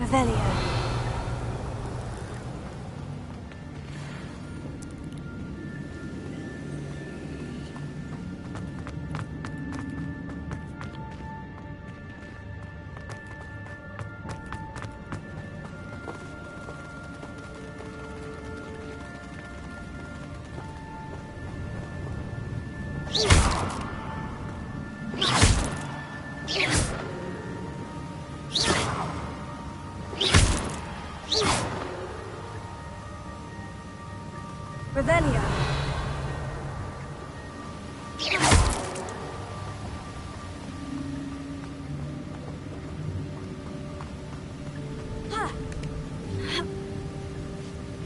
Revelio. Revelio.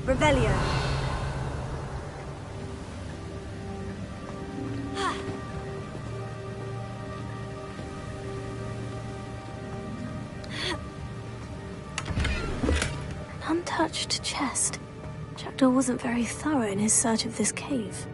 Revelio. An untouched chest. Jackdaw wasn't very thorough in his search of this cave.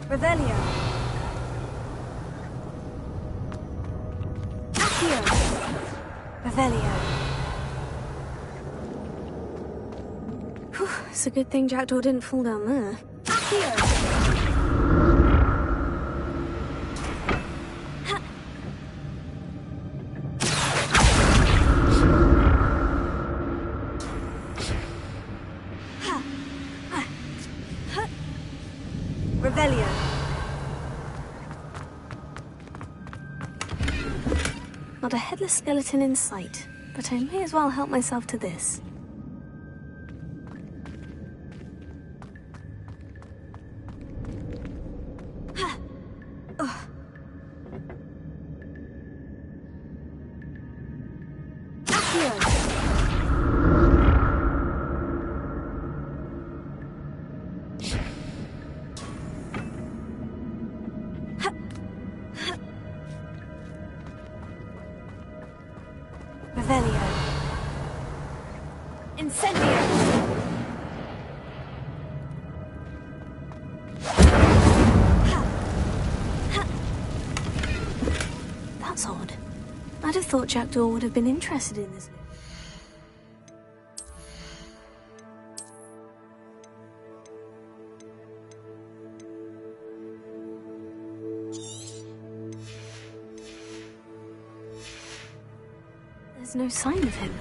Revelio. Accio. Revelio. Whew, it's a good thing Jackdaw didn't fall down there. Accio. Revelio. Not a headless skeleton in sight, but I may as well help myself to this. Revelio. Incendio. That's odd. I'd have thought Jackdaw would have been interested in this. There's no sign of him.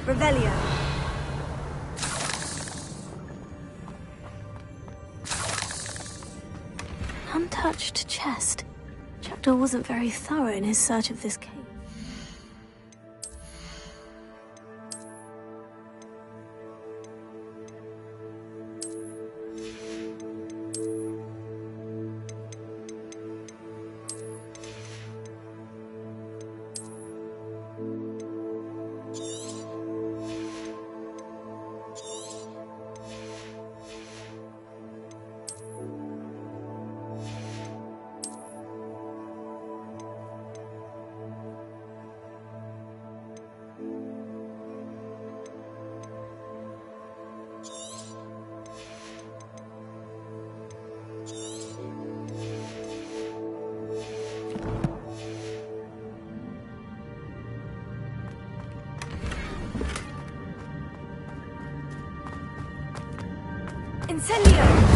Revelio. Untouched chest. Jackdaw wasn't very thorough in his search of this cave. Incendio!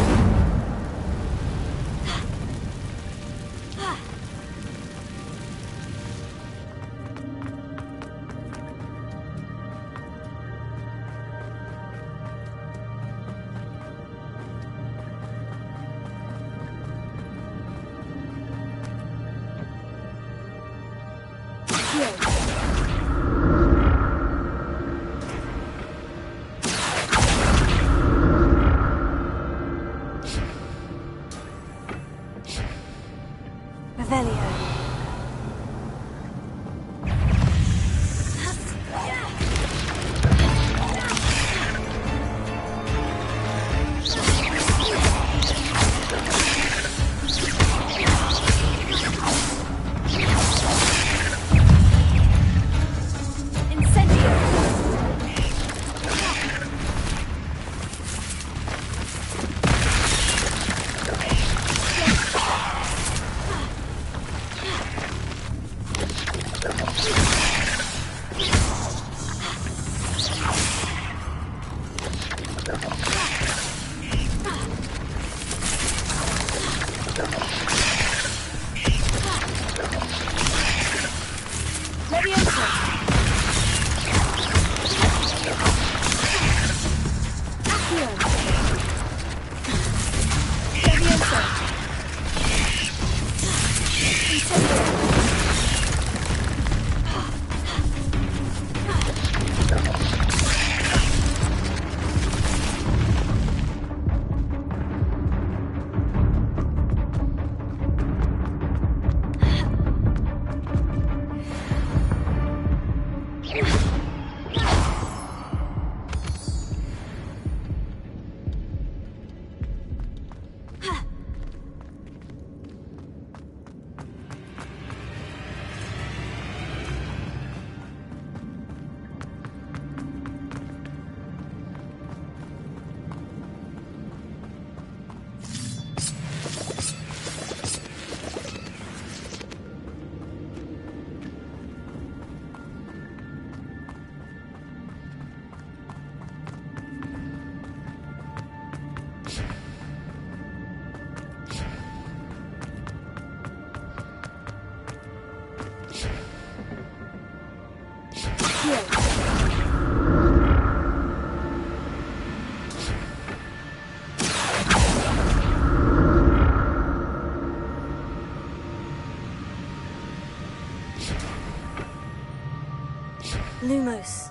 Lumos.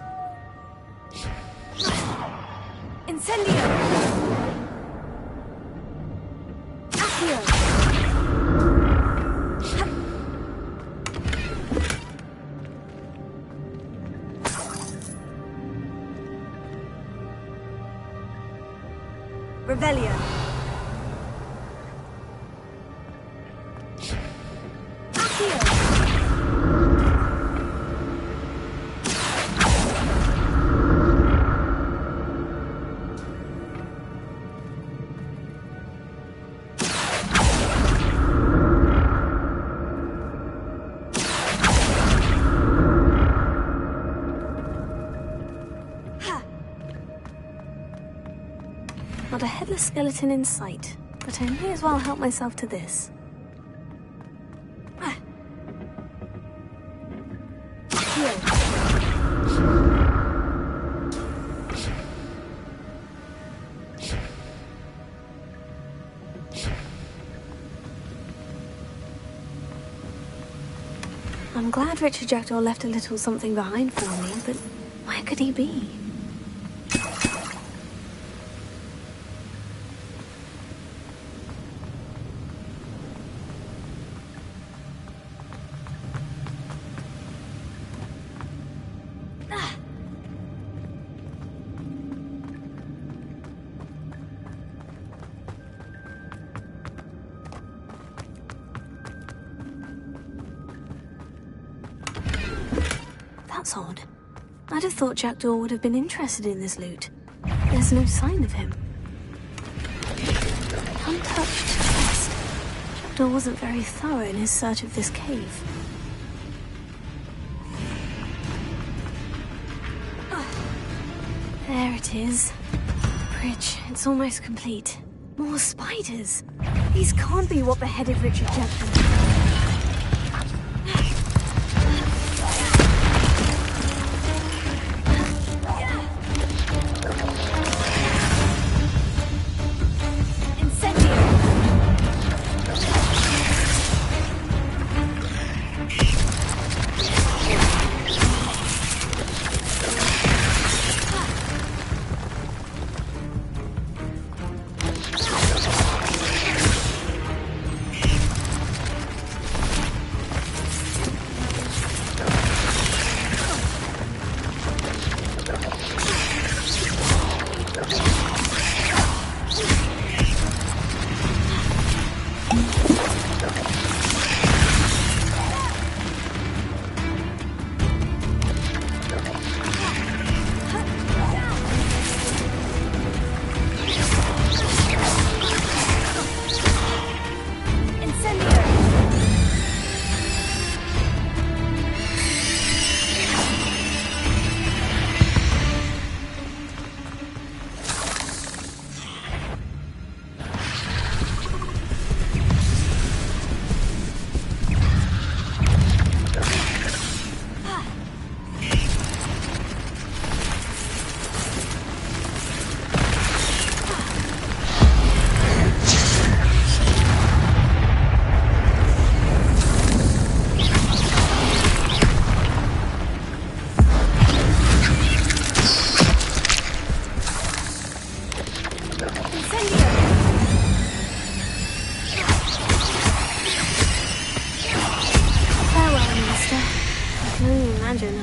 Incendio! Accio! Revelio. Accio! Not a headless skeleton in sight, but I may as well help myself to this. I'm glad Richard Jackdaw left a little something behind for me, but where could he be? That's odd. I'd have thought Jackdaw would have been interested in this loot. There's no sign of him. Untouched chest. Jackdaw wasn't very thorough in his search of this cave. There it is. Rich, it's almost complete. More spiders. These can't be what beheaded Richard Jackson.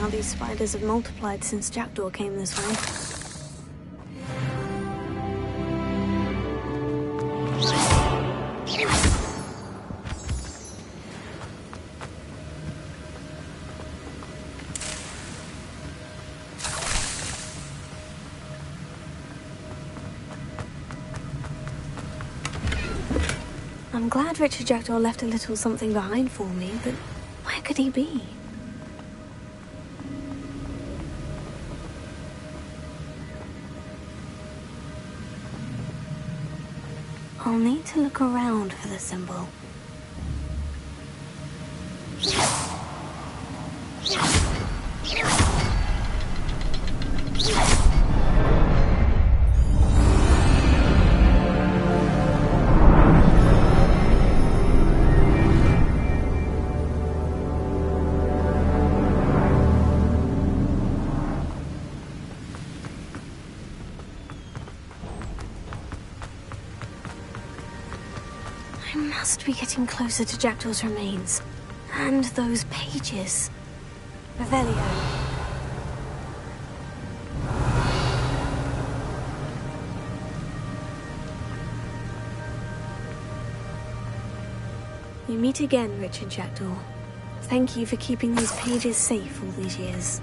How these spiders have multiplied since Jackdaw came this way. I'm glad Richard Jackdaw left a little something behind for me, but where could he be? I'll need to look around for the symbol. I must be getting closer to Jackdaw's remains. And those pages. Revelio. We meet again, Richard Jackdaw. Thank you for keeping these pages safe all these years.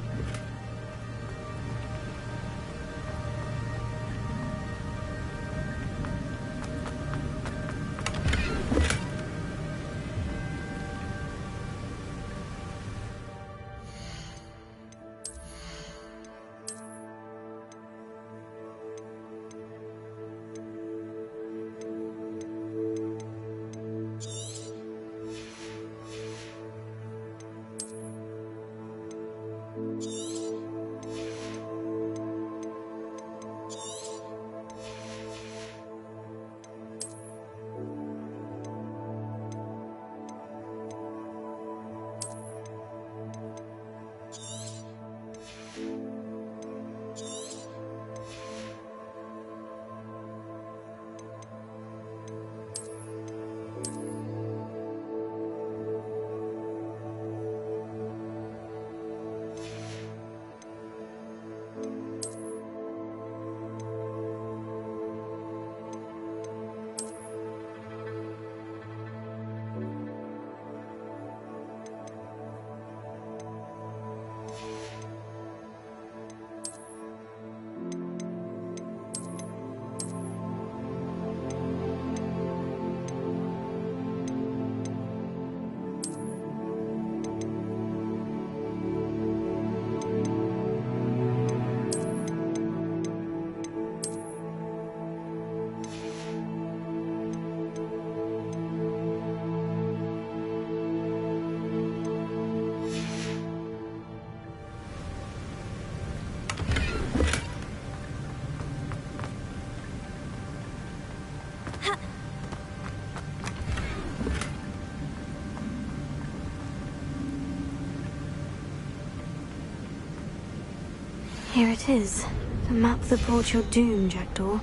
Here it is. The map that brought your doom, Jackdaw.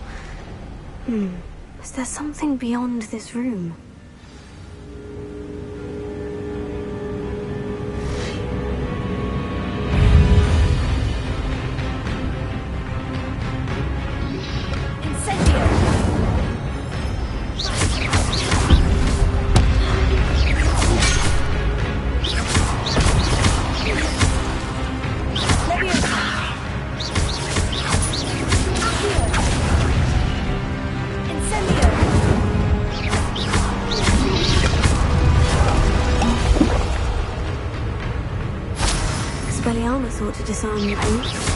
Is there something beyond this room? Thought to disarm your boots.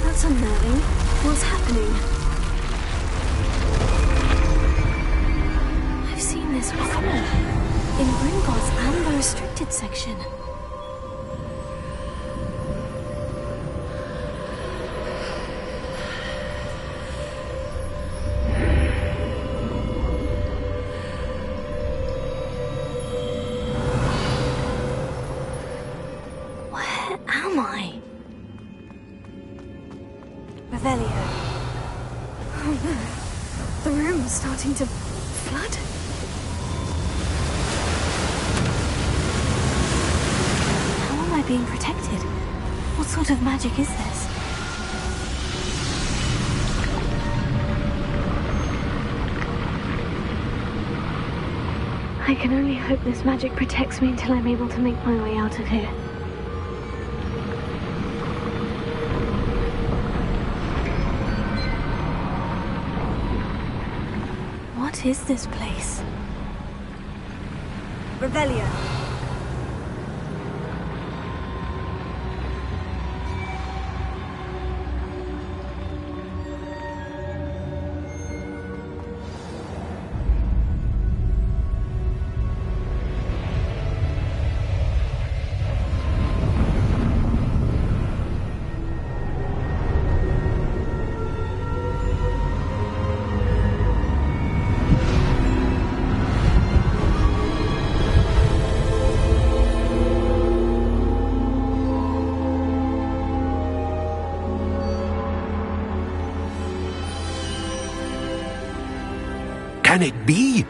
That's unnerving. What's happening? I've seen this before. In Gringotts and the restricted section. Where am I? Revelio. Oh no. The room's starting to flood. How am I being protected? What sort of magic is this? I can only hope this magic protects me until I'm able to make my way out of here. What is this place? Revelio. Can it be?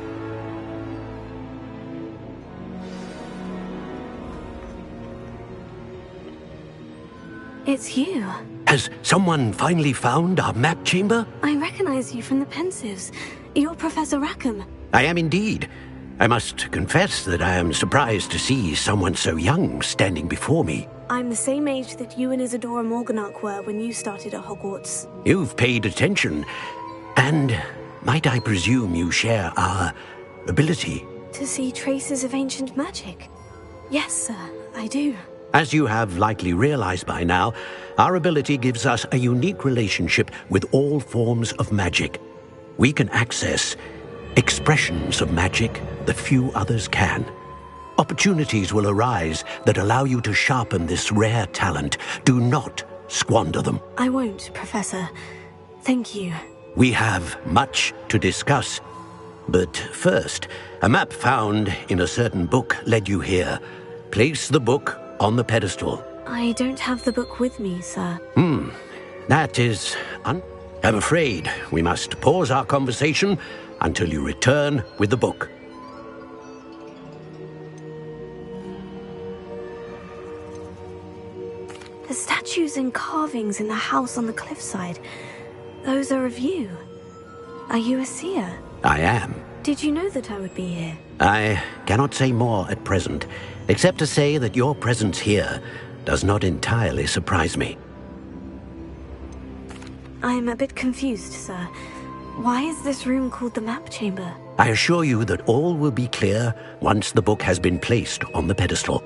It's you. Has someone finally found our map chamber? I recognize you from the Pensives. You're Professor Rackham. I am indeed. I must confess that I am surprised to see someone so young standing before me. I'm the same age that you and Isadora Morganach were when you started at Hogwarts. You've paid attention. And might I presume you share our ability? To see traces of ancient magic? Yes, sir, I do. As you have likely realized by now, our ability gives us a unique relationship with all forms of magic. We can access expressions of magic that few others can. Opportunities will arise that allow you to sharpen this rare talent. Do not squander them. I won't, Professor. Thank you. We have much to discuss. But first, a map found in a certain book led you here. Place the book on the pedestal. I don't have the book with me, sir. That is... I'm afraid we must pause our conversation until you return with the book. The statues and carvings in the house on the cliffside, those are of you. Are you a seer? I am. Did you know that I would be here? I cannot say more at present, except to say that your presence here does not entirely surprise me. I'm a bit confused, sir. Why is this room called the map chamber? I assure you that all will be clear once the book has been placed on the pedestal.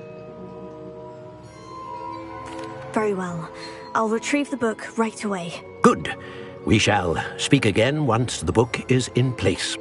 Very well. I'll retrieve the book right away. Good. We shall speak again once the book is in place.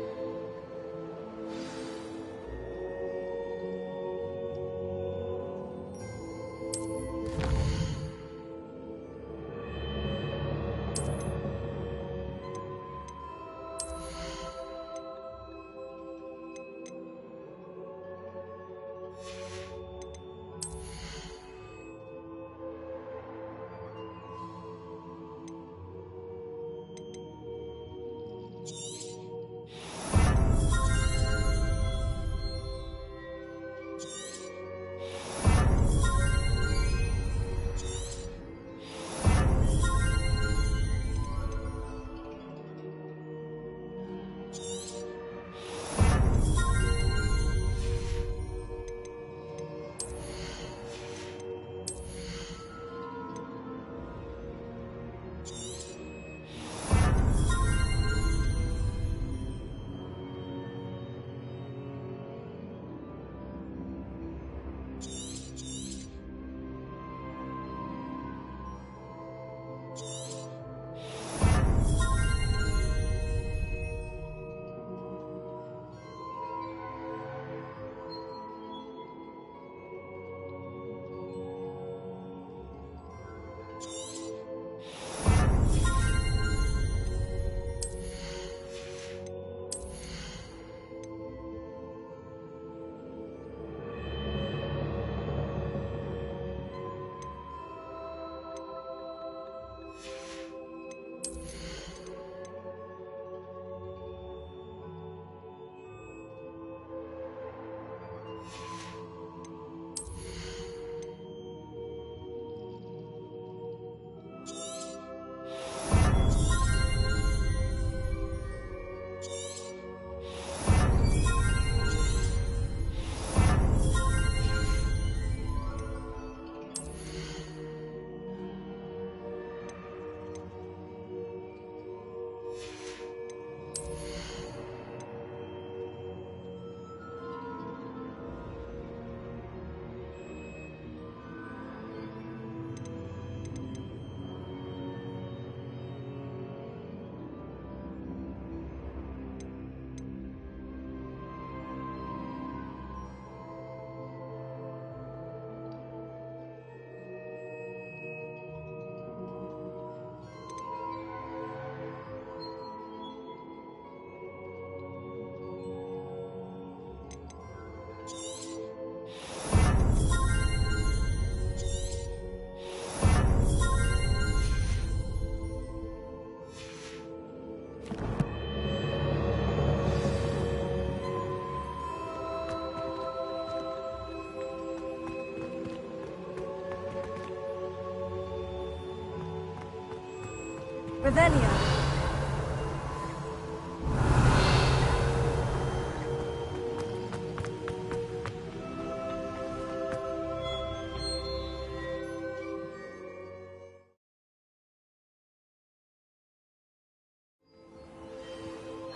Revelio.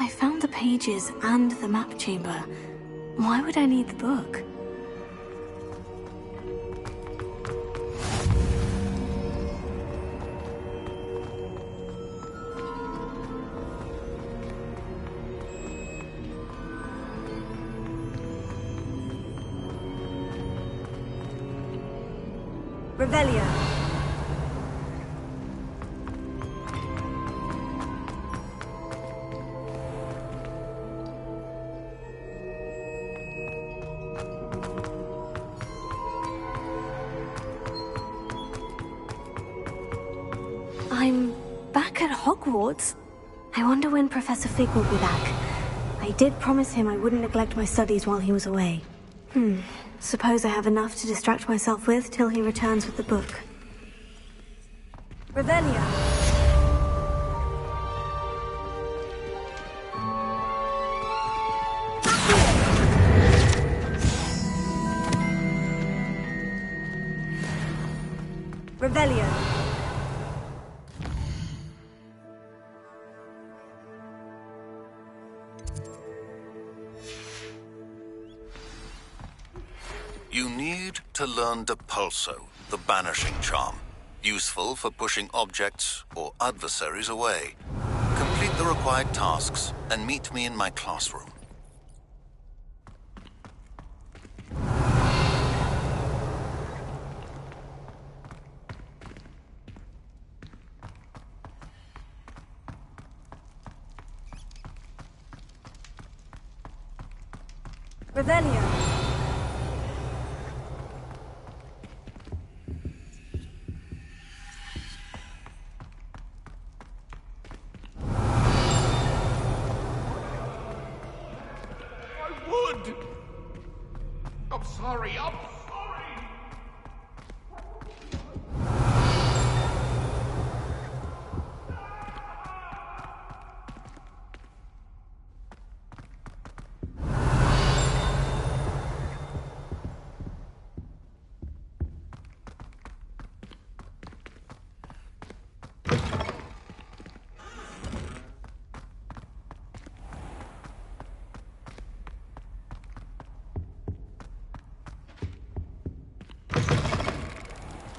I found the pages and the map chamber. Why would I need the book? Revelio. I'm back at Hogwarts. I wonder when Professor Fig will be back. I did promise him I wouldn't neglect my studies while he was away. Suppose I have enough to distract myself with till he returns with the book. Revelio. Revelio. You need to learn Depulso, the banishing charm. Useful for pushing objects or adversaries away. Complete the required tasks and meet me in my classroom. Revelio. I'm sorry.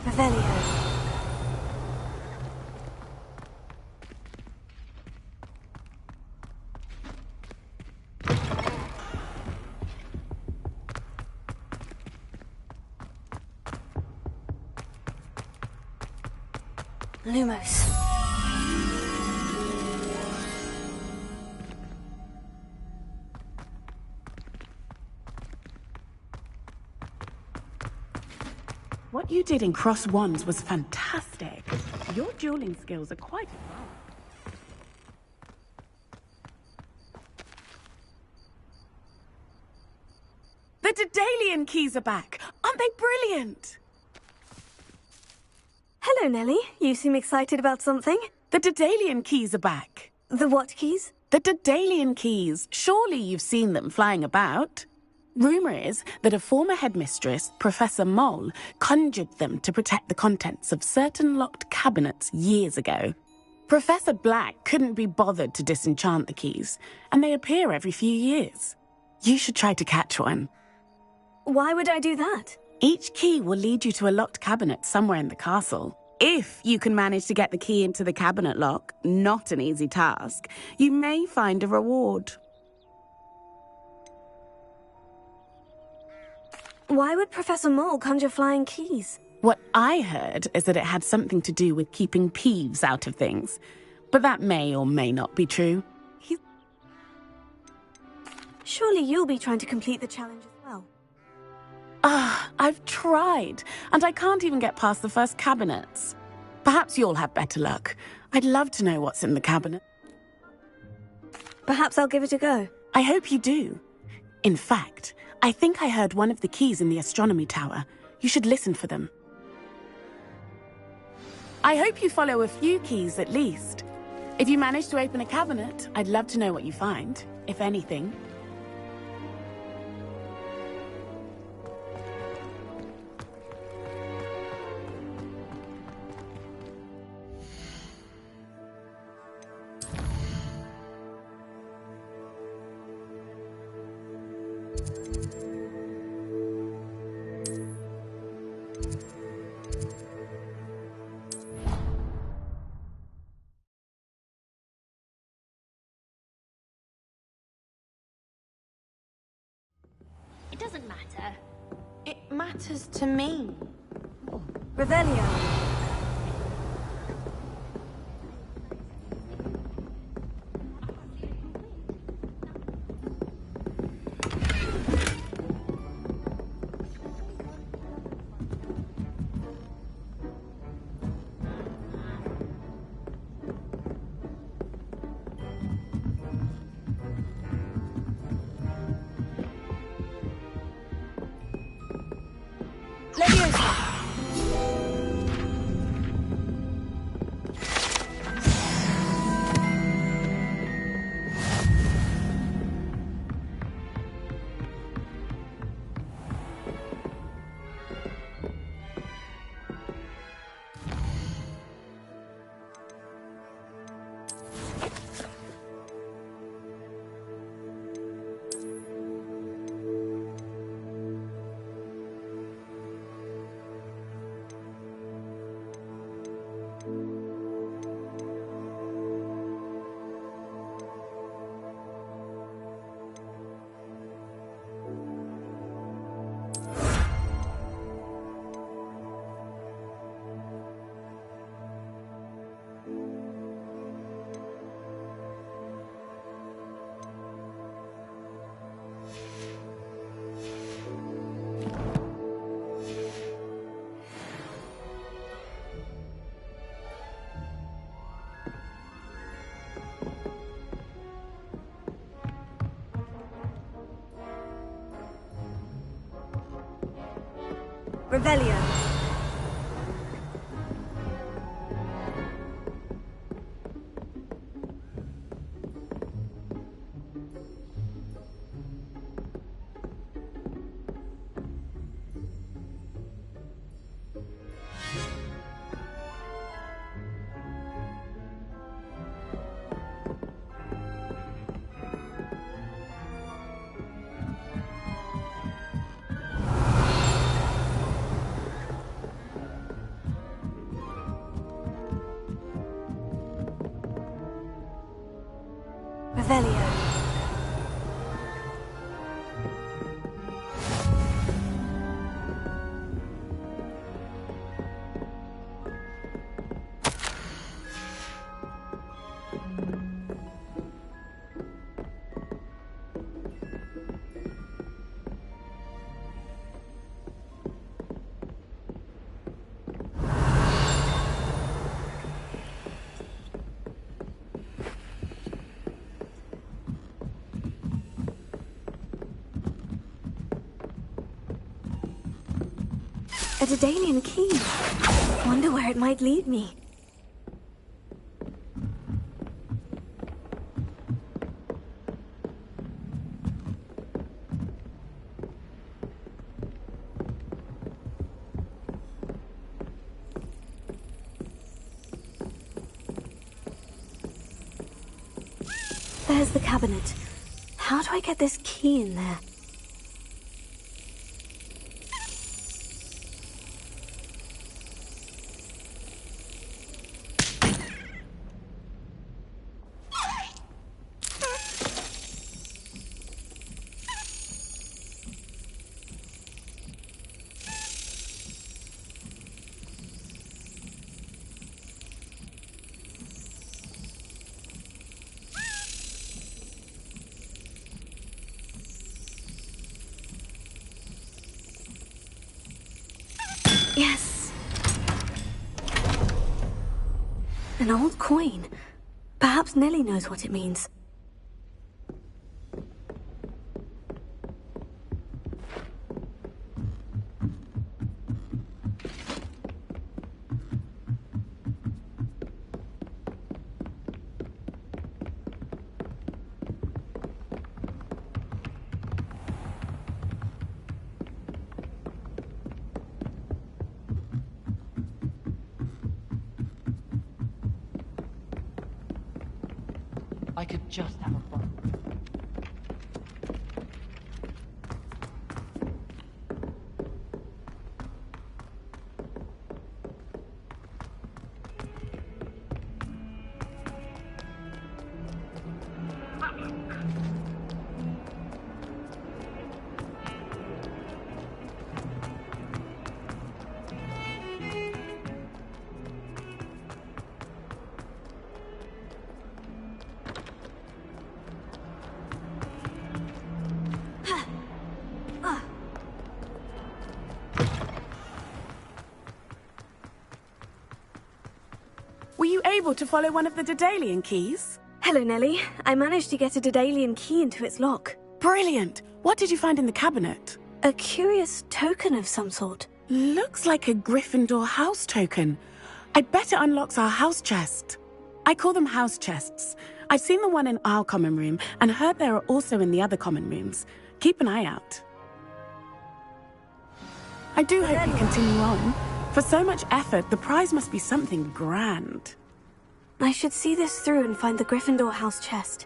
Revelio. Lumos. What you did in Cross Wands was fantastic. Your dueling skills are quite advanced. The Daedalian keys are back! Aren't they brilliant? Hello, Nellie. You seem excited about something. The Daedalian keys are back. The what keys? The Daedalian keys. Surely you've seen them flying about. Rumour is that a former headmistress, Professor Mole, conjured them to protect the contents of certain locked cabinets years ago. Professor Black couldn't be bothered to disenchant the keys, and they appear every few years. You should try to catch one. Why would I do that? Each key will lead you to a locked cabinet somewhere in the castle. If you can manage to get the key into the cabinet lock, not an easy task, you may find a reward. Why would Professor Mole conjure flying keys? What I heard is that it had something to do with keeping Peeves out of things. But that may or may not be true. Surely you'll be trying to complete the challenge as well. I've tried, and I can't even get past the first cabinets. Perhaps you'll have better luck. I'd love to know what's in the cabinet. Perhaps I'll give it a go. I hope you do. In fact, I think I heard one of the keys in the astronomy tower. You should listen for them. I hope you follow a few keys at least. If you manage to open a cabinet, I'd love to know what you find, if anything. It doesn't matter. It matters to me. Revelio. Revelio. Revelio. A Daedalian key. Wonder where it might lead me. There's the cabinet. How do I get this key in there? Yes. An old coin. Perhaps Nellie knows what it means. I could just have a fun. Were you able to follow one of the Daedalian keys? Hello, Nellie. I managed to get a Daedalian key into its lock. Brilliant! What did you find in the cabinet? A curious token of some sort. Looks like a Gryffindor house token. I bet it unlocks our house chest. I call them house chests. I've seen the one in our common room and heard there are also in the other common rooms. Keep an eye out. I do hope you continue on. For so much effort, the prize must be something grand. I should see this through and find the Gryffindor house chest.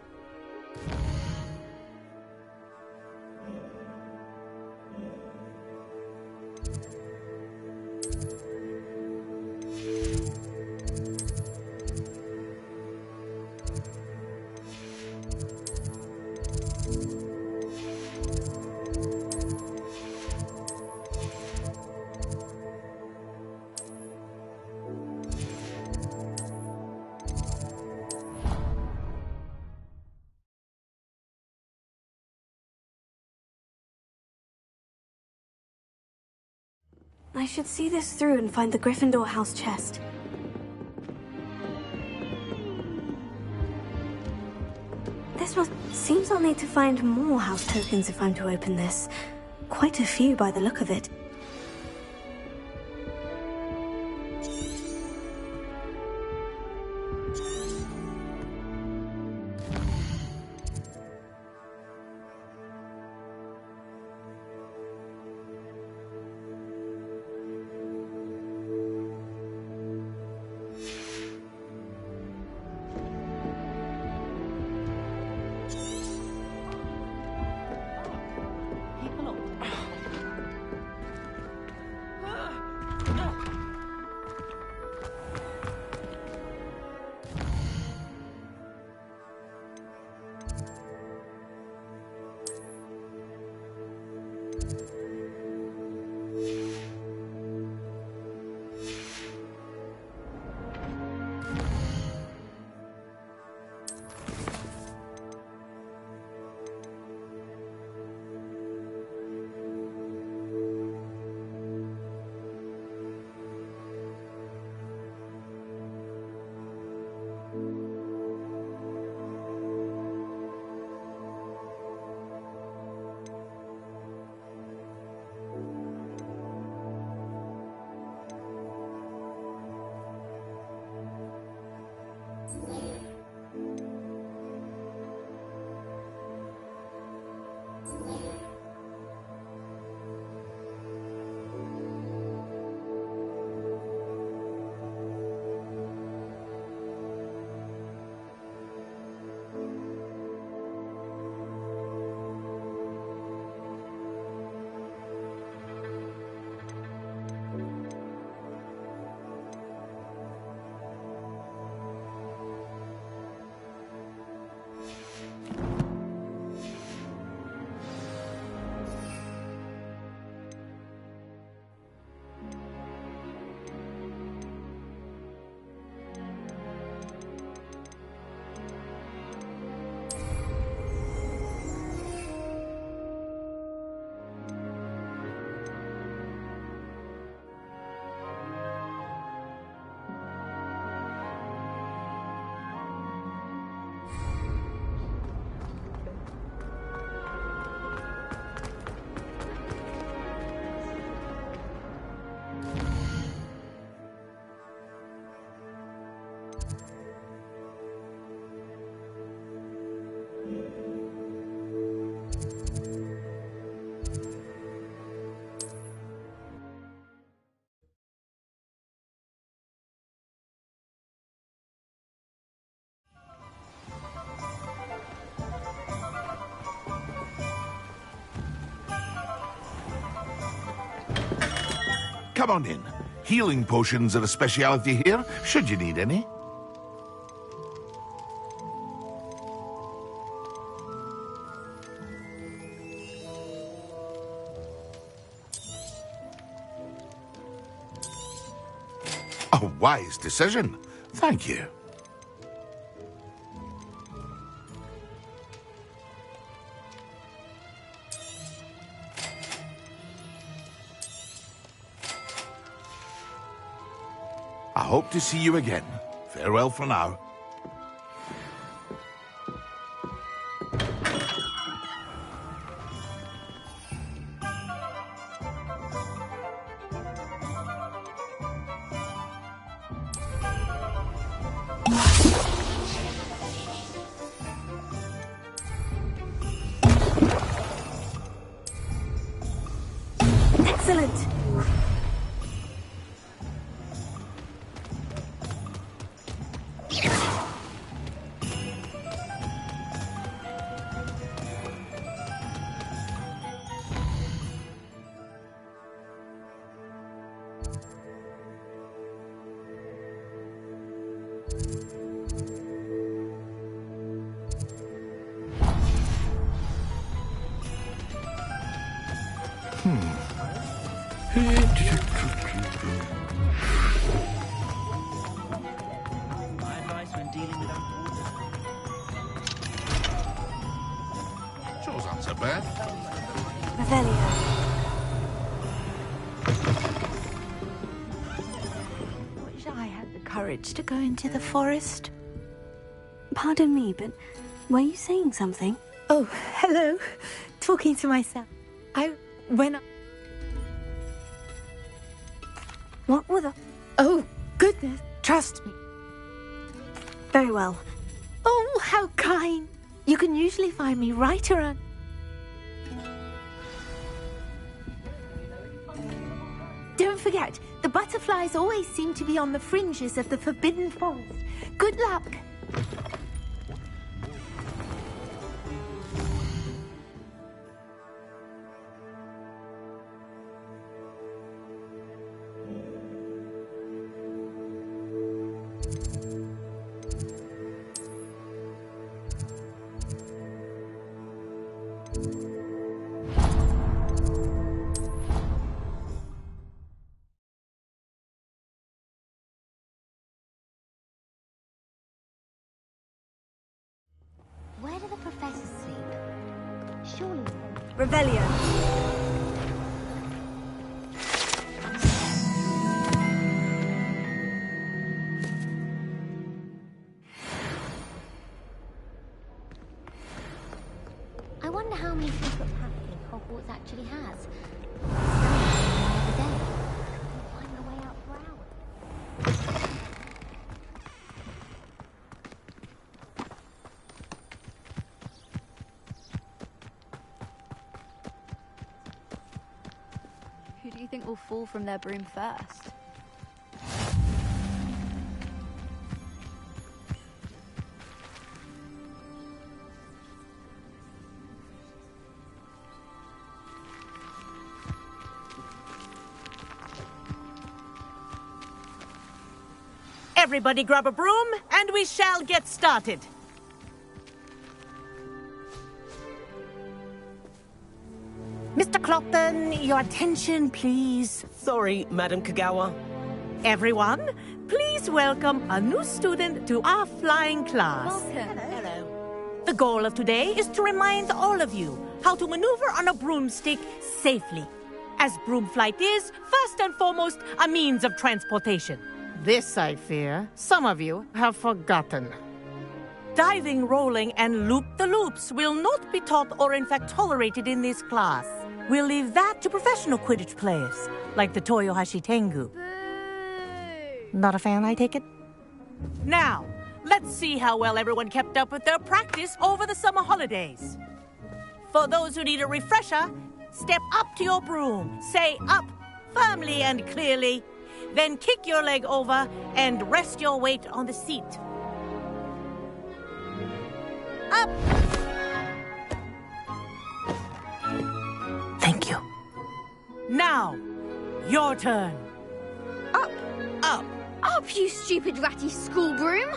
I should see this through and find the Gryffindor house chest. Seems I'll need to find more house tokens if I'm to open this. Quite a few by the look of it. come on in. Healing potions are a speciality here, should you need any. A wise decision. Thank you. I hope to see you again. Farewell for now. Excellent! My advice when dealing with Joe's answer, bad. Revelio. Wish I had the courage to go into the forest. Pardon me, but were you saying something? Oh, hello. Talking to myself. What were the... Oh, goodness. Trust me. Very well. Oh, how kind. You can usually find me right around... Don't forget, the butterflies always seem to be on the fringes of the Forbidden Forest. Good luck. Where do the professors sleep? Surely. Revelio. I wonder how many secret passages Hogwarts actually has. Every day. Find the way out for hours. Who do you think will fall from their broom first? Everybody grab a broom, and we shall get started. Mr. Clopton, your attention, please. Sorry, Madam Kagawa. Everyone, please welcome a new student to our flying class. Hello. The goal of today is to remind all of you how to maneuver on a broomstick safely, as broom flight is, first and foremost, a means of transportation. This, I fear, some of you have forgotten. Diving, rolling, and loop-the-loops will not be taught or in fact tolerated in this class. We'll leave that to professional Quidditch players, like the Toyohashi Tengu. Not a fan, I take it? Now, let's see how well everyone kept up with their practice over the summer holidays. For those who need a refresher, step up to your broom, say up firmly and clearly, then kick your leg over and rest your weight on the seat. Up! Thank you. Now, your turn. up, you stupid ratty school broom!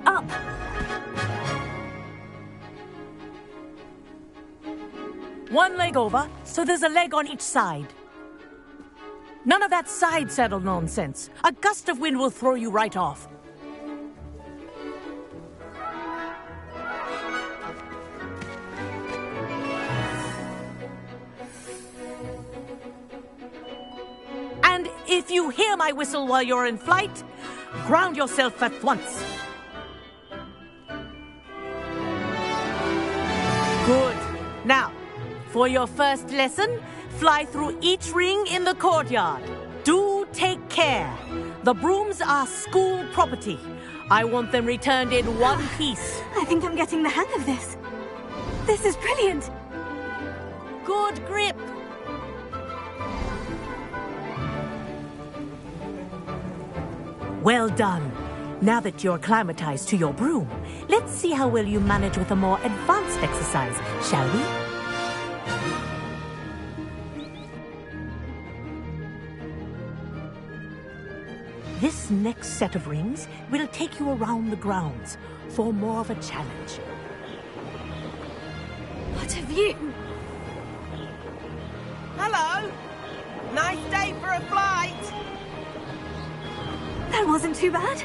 Up! One leg over, so there's a leg on each side. None of that side saddle nonsense. A gust of wind will throw you right off. And if you hear my whistle while you're in flight, ground yourself at once. Good. Now, for your first lesson, fly through each ring in the courtyard. Do take care. The brooms are school property. I want them returned in one piece. I think I'm getting the hang of this. This is brilliant. Good grip. Well done. Now that you're acclimatized to your broom, let's see how well you manage with a more advanced exercise, shall we? This next set of rings will take you around the grounds for more of a challenge. What a view! Hello! Nice day for a flight! That wasn't too bad.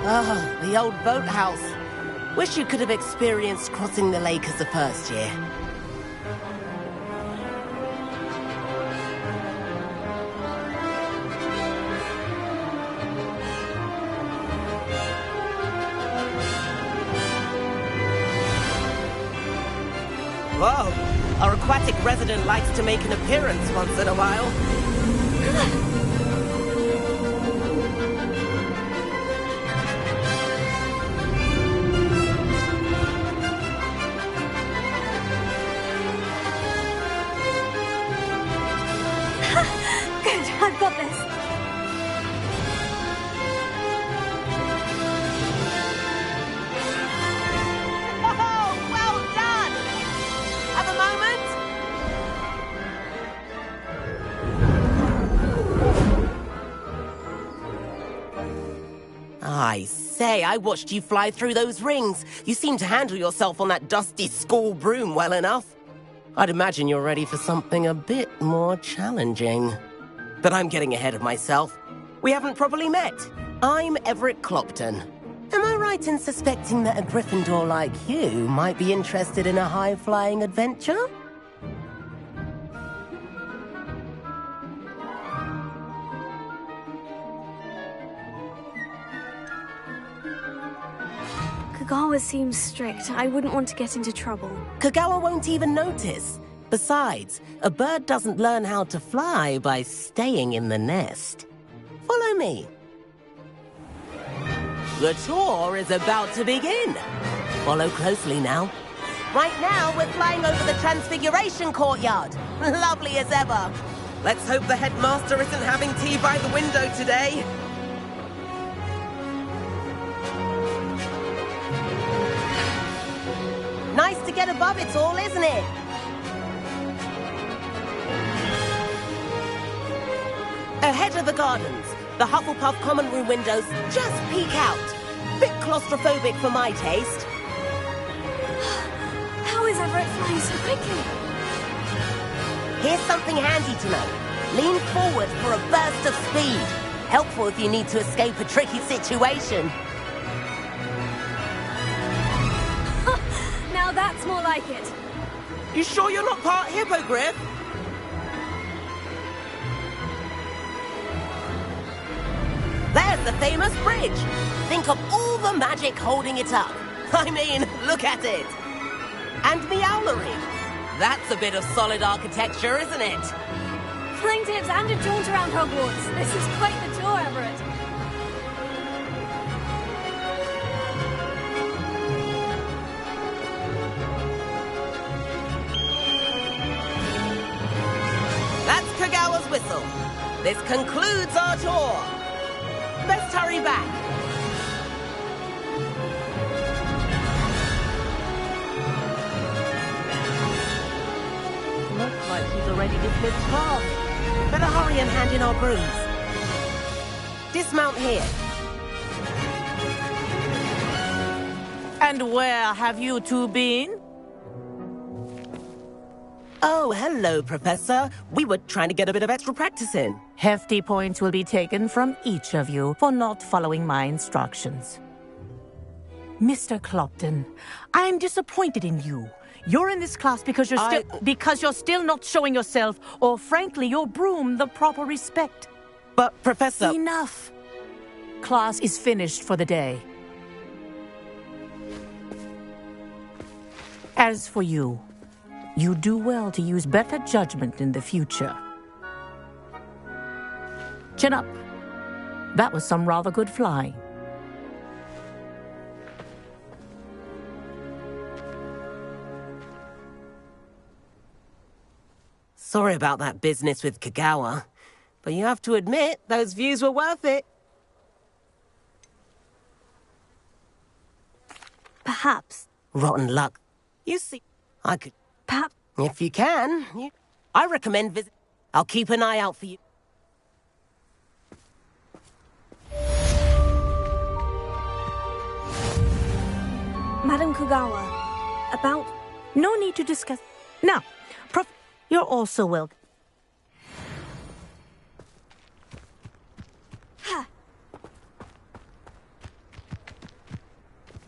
Oh, the old boathouse. Wish you could have experienced crossing the lake as a first year. Whoa! Our aquatic resident likes to make an appearance once in a while. Good, I've got this. Oh, well done! Have a moment? I say, I watched you fly through those rings. You seem to handle yourself on that dusty school broom well enough. I'd imagine you're ready for something a bit more challenging. But I'm getting ahead of myself. We haven't properly met. I'm Everett Clopton. Am I right in suspecting that a Gryffindor like you might be interested in a high-flying adventure? Kagawa seems strict. I wouldn't want to get into trouble. Kagawa won't even notice. Besides, a bird doesn't learn how to fly by staying in the nest. Follow me. The tour is about to begin. Follow closely now. Right now, we're flying over the Transfiguration Courtyard. Lovely as ever. Let's hope the headmaster isn't having tea by the window today. Nice to get above it all, isn't it? Ahead of the gardens, the Hufflepuff common room windows just peek out. Bit claustrophobic for my taste. How is Everett flying so quickly? Here's something handy to know. Lean forward for a burst of speed. Helpful if you need to escape a tricky situation. Now that's more like it. You sure you're not part hippogriff? There's the famous bridge. Think of all the magic holding it up. I mean, look at it. And the Ellerie. That's a bit of solid architecture, isn't it? Flying tips and a jaunt around Hogwarts. This is quite the tour, Everett. That's Kagawa's whistle. This concludes our tour. Best hurry back. Looks like he's already dismissed class. Better hurry and hand in our brooms. Dismount here. And where have you two been? Oh, hello, Professor. We were trying to get a bit of extra practice in. Hefty points will be taken from each of you for not following my instructions. Mr. Clopton, I'm disappointed in you. You're in this class because you're still not showing yourself, or frankly, your broom the proper respect. But, Professor... Enough. Class is finished for the day. As for you, you do well to use better judgment in the future. Chin up. That was some rather good flying. Sorry about that business with Kagawa, but you have to admit, those views were worth it. Perhaps. Rotten luck. You see, I could... Perhaps. If you can, I recommend visit. I'll keep an eye out for you. Madam Kagawa, about... No need to discuss... Now, you're also welcome.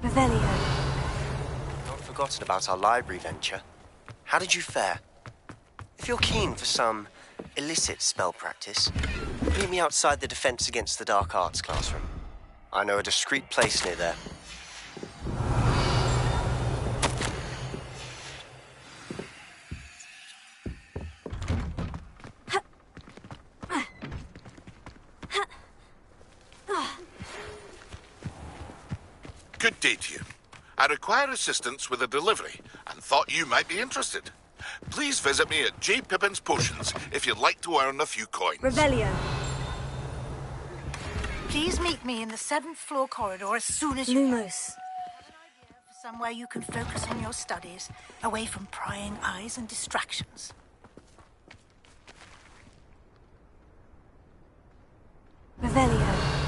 Revelio. Not forgotten about our library venture. How did you fare? If you're keen for some illicit spell practice, meet me outside the Defense Against the Dark Arts classroom. I know a discreet place near there. Good day to you. I require assistance with a delivery and thought you might be interested. Please visit me at J. Pippin's Potions if you'd like to earn a few coins. Revelio. Please meet me in the 7th floor corridor as soon as you... Lumos. Somewhere you can focus on your studies, away from prying eyes and distractions. Revelio.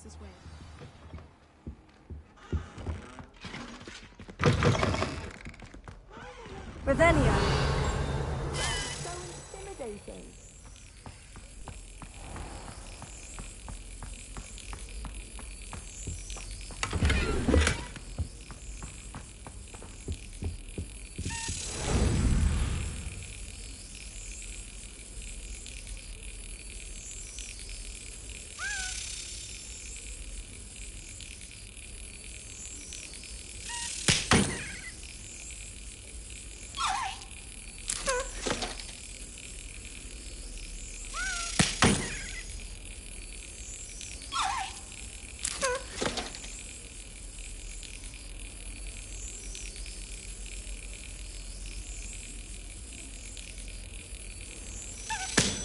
This way. Revelio. So intimidating.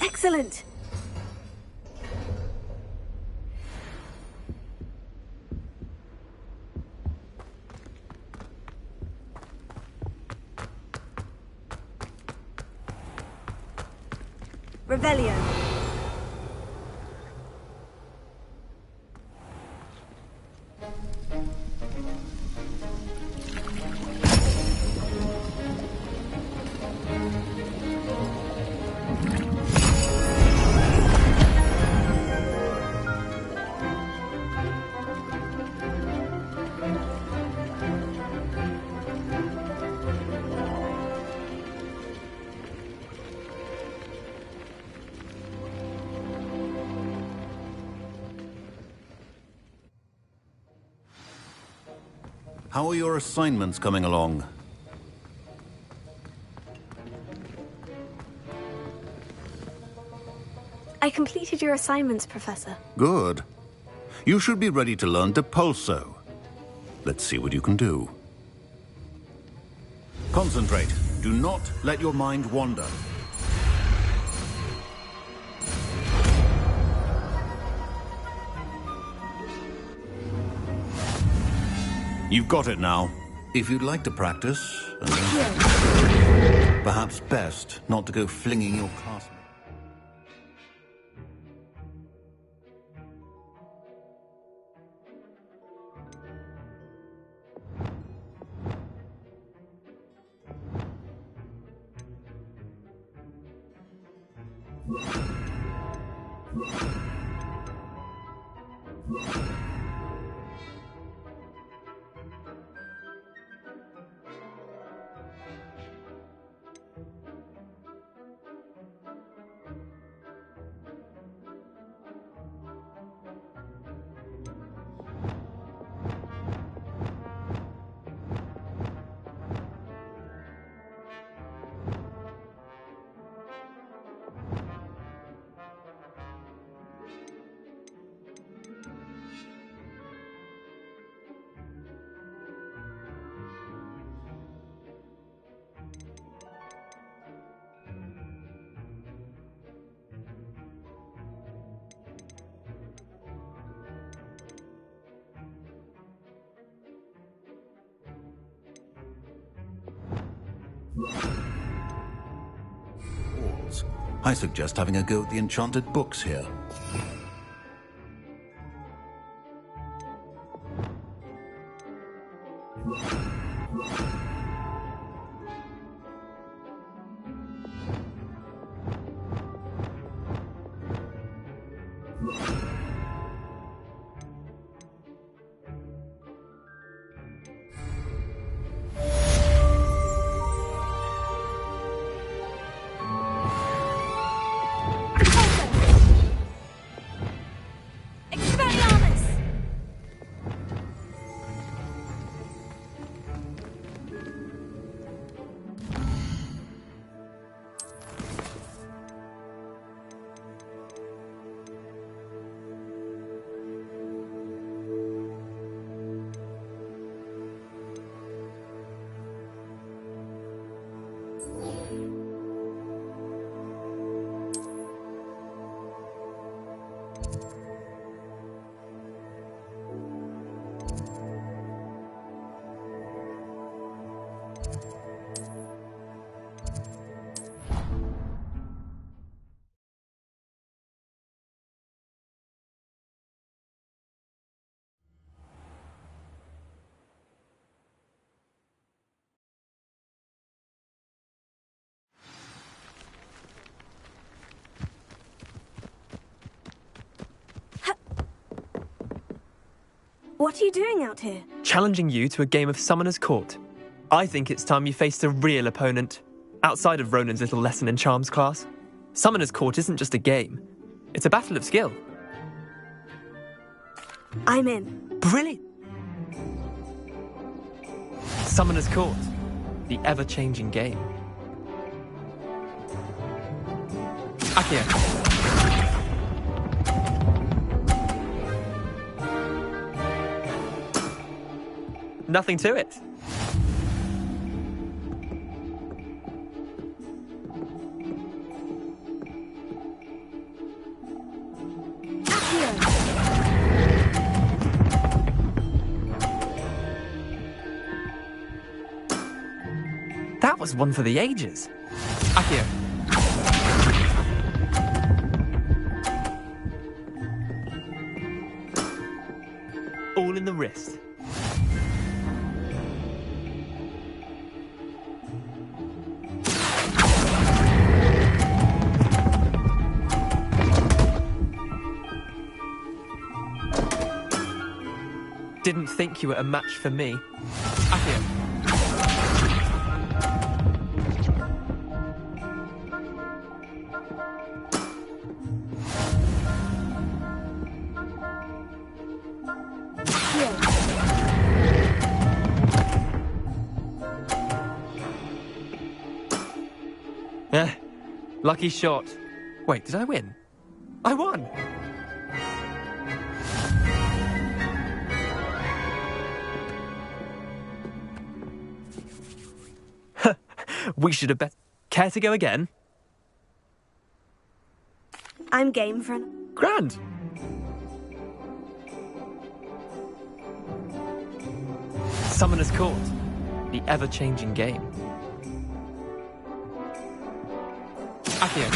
Excellent. Revelio. How are your assignments coming along? I completed your assignments, Professor. Good. You should be ready to learn Depulso. Let's see what you can do. Concentrate. Do not let your mind wander. You've got it now. If you'd like to practice, perhaps best not to go flinging your classmates. I suggest having a go at the enchanted books here. What are you doing out here? Challenging you to a game of Summoner's Court. I think it's time you faced a real opponent, outside of Ronan's little lesson in charms class. Summoner's Court isn't just a game. It's a battle of skill. I'm in. Brilliant! Summoner's Court, the ever-changing game. Akio. Nothing to it. That was one for the ages. Akio. Didn't think you were a match for me. Accio. Lucky shot. Wait, did I win? I won! We should have bet. Care to go again? I'm game for an... Grand! Summoner's Court. The ever-changing game. Accio.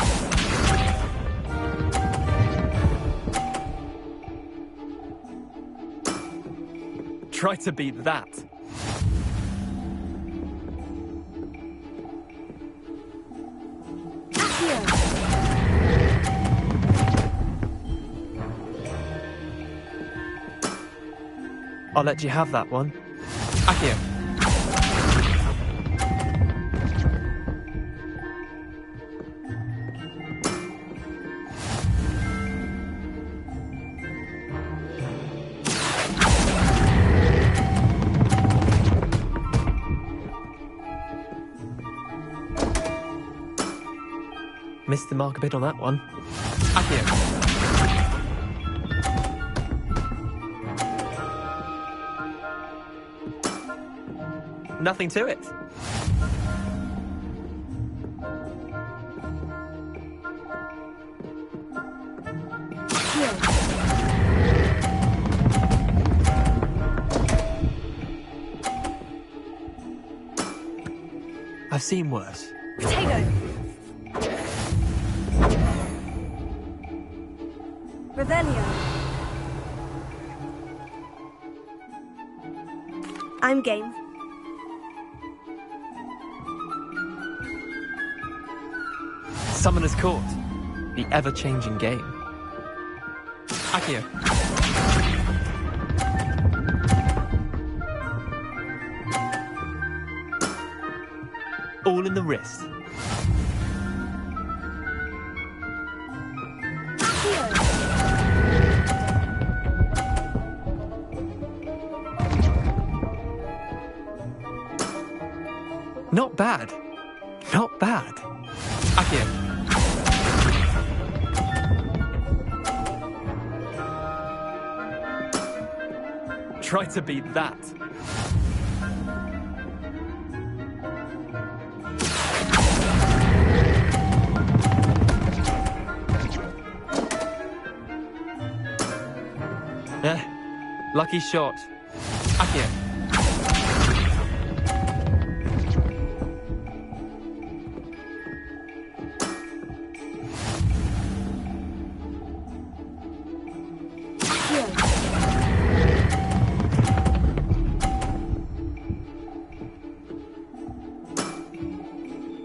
Try to beat that. I'll let you have that one. Accio. Missed the mark a bit on that one. Accio. Nothing to it. I've seen worse. Potato! Revelio. I'm game. Summoner's Court. The ever-changing game. Accio. All in the wrist. Not bad. Not bad. Accio. Try to beat that. Lucky shot. Accio.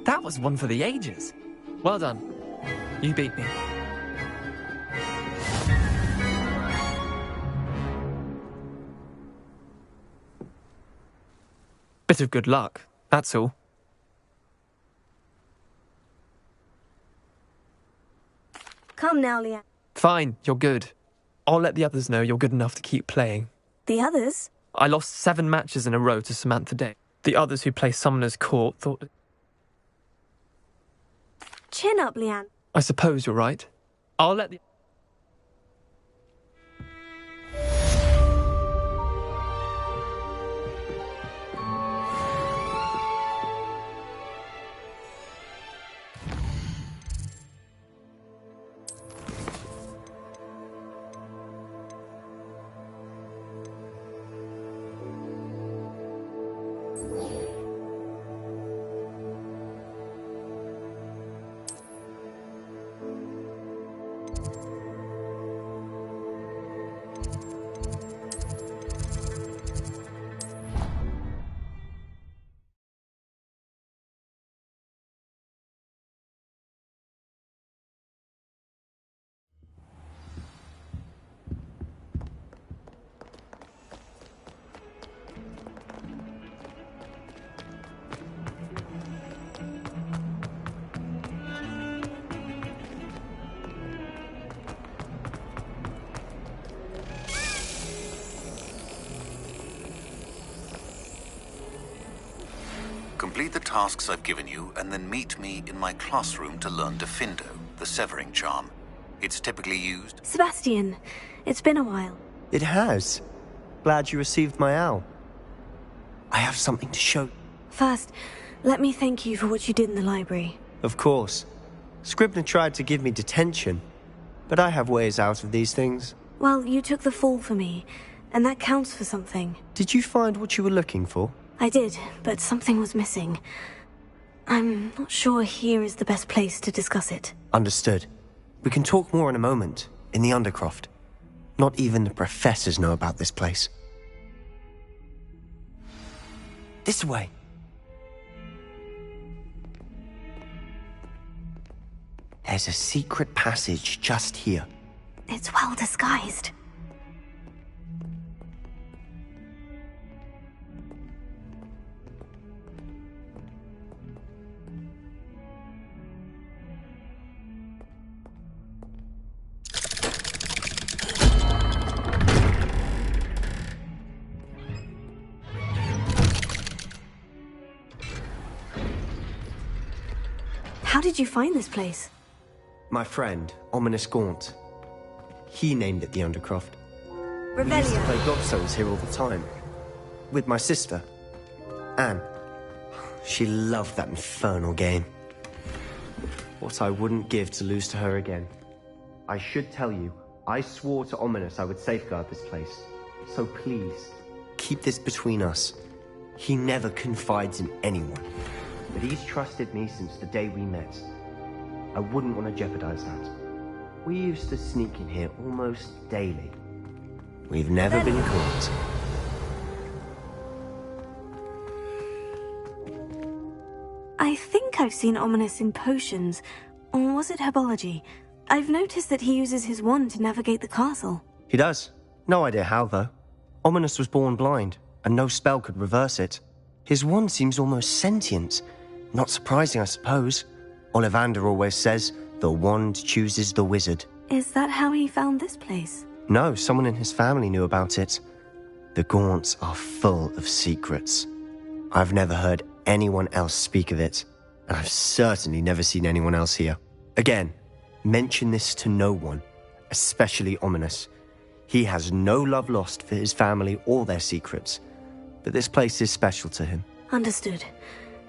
That was one for the ages. Well done. You beat me. Bit of good luck, that's all. Come now, Leanne. Fine, you're good. I'll let the others know you're good enough to keep playing. The others? I lost 7 matches in a row to Samantha Day. The others who play Summoner's Court thought... Chin up, Leanne. I suppose you're right. I'll let the... Complete the tasks I've given you, and then meet me in my classroom to learn Diffindo, the severing charm. It's typically used... Sebastian, it's been a while. It has. Glad you received my owl. I have something to show. First, let me thank you for what you did in the library. Of course. Scribner tried to give me detention, but I have ways out of these things. Well, you took the fall for me, and that counts for something. Did you find what you were looking for? I did, but something was missing. I'm not sure here is the best place to discuss it. Understood. We can talk more in a moment, in the Undercroft. Not even the professors know about this place. This way. There's a secret passage just here. It's well disguised. How did you find this place? My friend, Ominous Gaunt. He named it the Undercroft. We used to play Godstones here all the time. With my sister, Anne. She loved that infernal game. What I wouldn't give to lose to her again. I should tell you, I swore to Ominous I would safeguard this place. So please, keep this between us. He never confides in anyone. But he's trusted me since the day we met. I wouldn't want to jeopardize that. We used to sneak in here almost daily. We've never been caught. I think I've seen Ominous in potions. Or was it herbology? I've noticed that he uses his wand to navigate the castle. He does. No idea how, though. Ominous was born blind, and no spell could reverse it. His wand seems almost sentient. Not surprising, I suppose. Ollivander always says, the wand chooses the wizard. Is that how he found this place? No, someone in his family knew about it. The Gaunts are full of secrets. I've never heard anyone else speak of it, and I've certainly never seen anyone else here. Again, mention this to no one, especially Ominous. He has no love lost for his family or their secrets, but this place is special to him. Understood.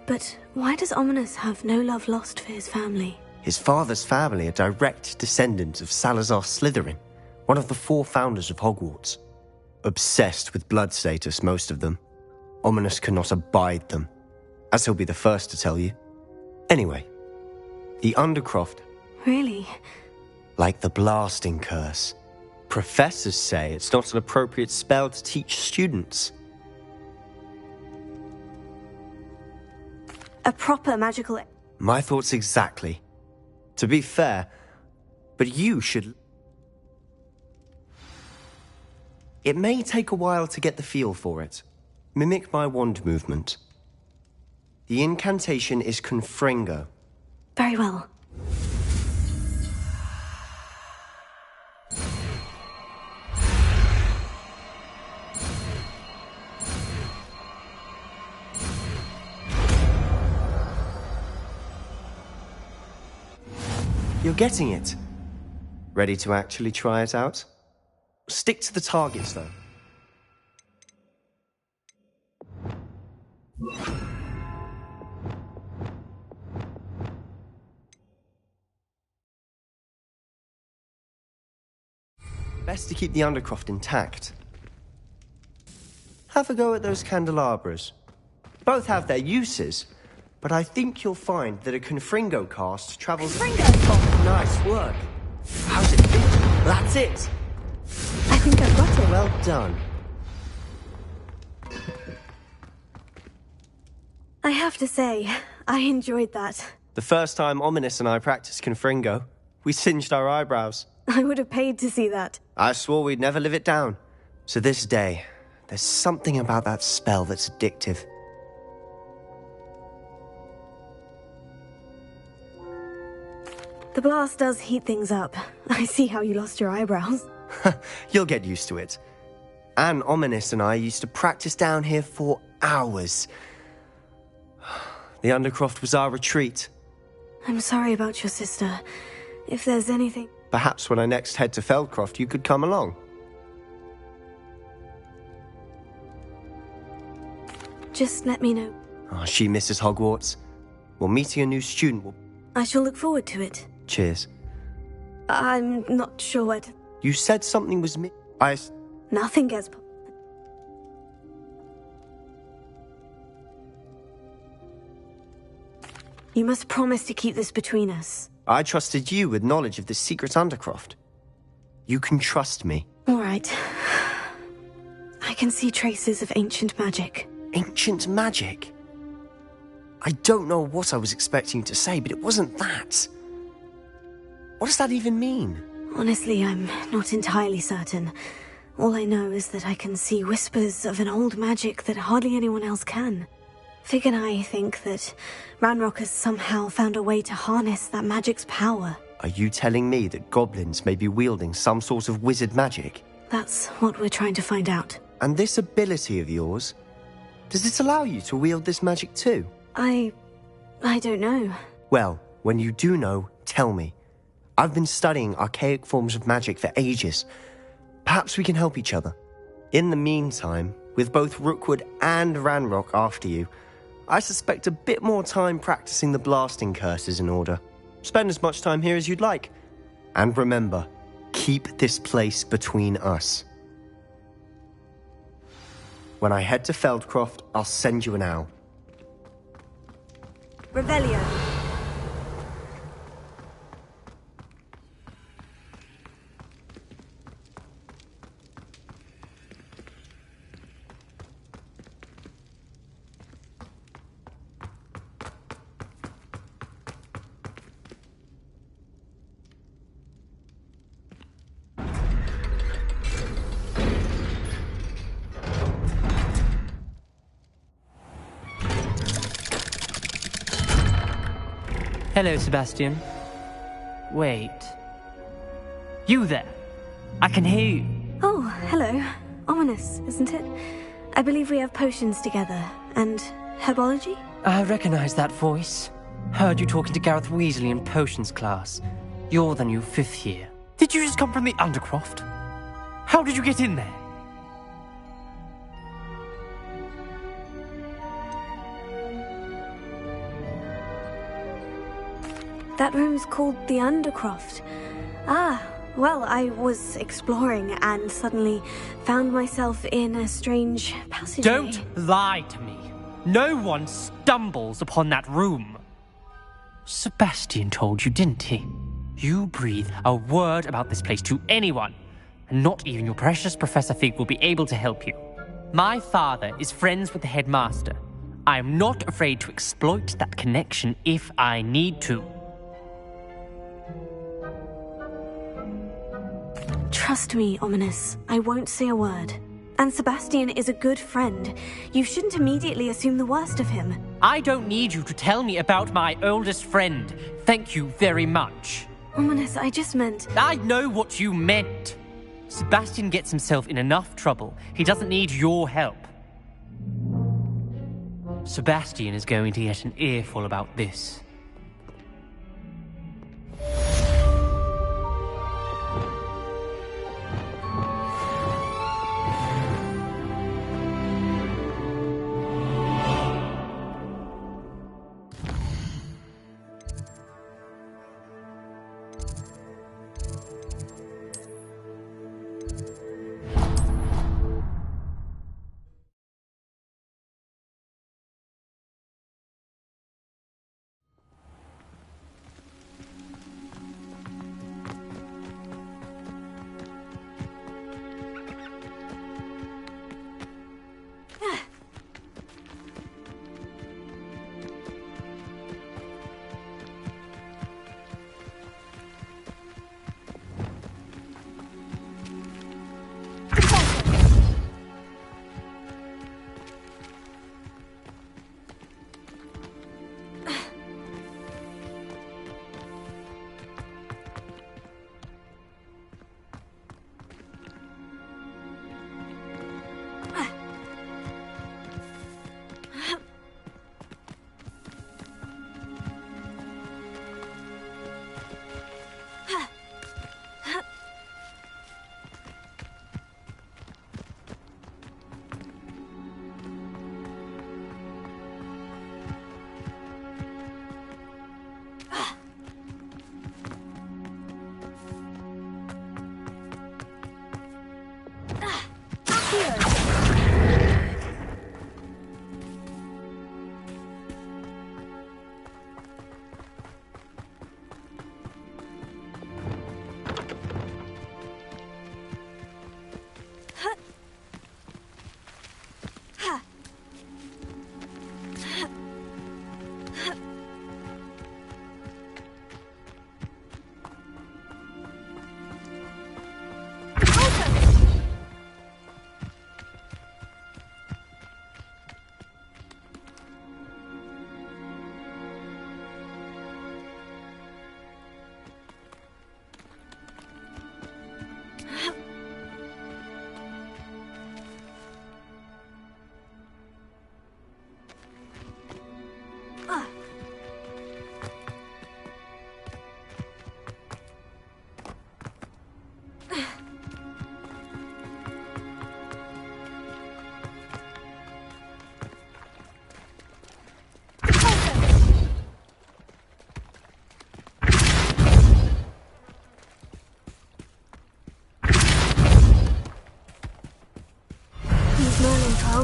But why does Ominous have no love lost for his family? His father's family are direct descendants of Salazar Slytherin, one of the 4 founders of Hogwarts. Obsessed with blood status, most of them. Ominous cannot abide them, as he'll be the first to tell you. Anyway, the Undercroft... Really? Like the blasting curse. Professors say it's not an appropriate spell to teach students. A proper magical... My thoughts exactly. To be fair, but you should... It may take a while to get the feel for it. Mimic my wand movement. The incantation is Confringo. Very well. You're getting it. Ready to actually try it out? Stick to the targets, though. Best to keep the Undercroft intact. Have a go at those candelabras. Both have their uses, but I think you'll find that a Confringo cast travels... Confringo! Nice work. How's it feel? That's it. I think I've got it. Well done. I have to say, I enjoyed that. The first time Ominous and I practiced Confringo, we singed our eyebrows. I would have paid to see that. I swore we'd never live it down. So this day, there's something about that spell that's addictive. The blast does heat things up. I see how you lost your eyebrows. You'll get used to it. Anne, Ominous and I used to practice down here for hours. The Undercroft was our retreat. I'm sorry about your sister. If there's anything... Perhaps when I next head to Feldcroft, you could come along. Just let me know. Oh, she misses Hogwarts. Well, meeting a new student will... I shall look forward to it. Cheers. I'm not sure what... You said something was Nothing gets... You must promise to keep this between us. I trusted you with knowledge of the secret Undercroft. You can trust me. All right. I can see traces of ancient magic. Ancient magic? I don't know what I was expecting to say, but it wasn't that. What does that even mean? Honestly, I'm not entirely certain. All I know is that I can see whispers of an old magic that hardly anyone else can. Fig and I think that Ranrock has somehow found a way to harness that magic's power. Are you telling me that goblins may be wielding some sort of wizard magic? That's what we're trying to find out. And this ability of yours, does it allow you to wield this magic too? I don't know. Well, when you do know, tell me. I've been studying archaic forms of magic for ages. Perhaps we can help each other. In the meantime, with both Rookwood and Ranrock after you, I suspect a bit more time practicing the blasting curse is in order. Spend as much time here as you'd like. And remember, keep this place between us. When I head to Feldcroft, I'll send you an owl. Revelio. Hello, Sebastian. Wait. You there? I can hear you. Oh, hello. Ominous, isn't it? I believe we have potions together. And herbology? I recognize that voice. Heard you talking to Gareth Weasley in potions class. You're the new 5th year. Did you just come from the Undercroft? How did you get in there? That room's called the Undercroft. Ah, well, I was exploring and suddenly found myself in a strange passageway. Don't lie to me. No one stumbles upon that room. Sebastian told you, didn't he? You breathe a word about this place to anyone, and not even your precious Professor Fig will be able to help you. My father is friends with the headmaster. I am not afraid to exploit that connection if I need to. Trust me, Ominous. I won't say a word. And Sebastian is a good friend. You shouldn't immediately assume the worst of him. I don't need you to tell me about my oldest friend. Thank you very much. Ominous, I just meant... I know what you meant. Sebastian gets himself in enough trouble. He doesn't need your help. Sebastian is going to get an earful about this.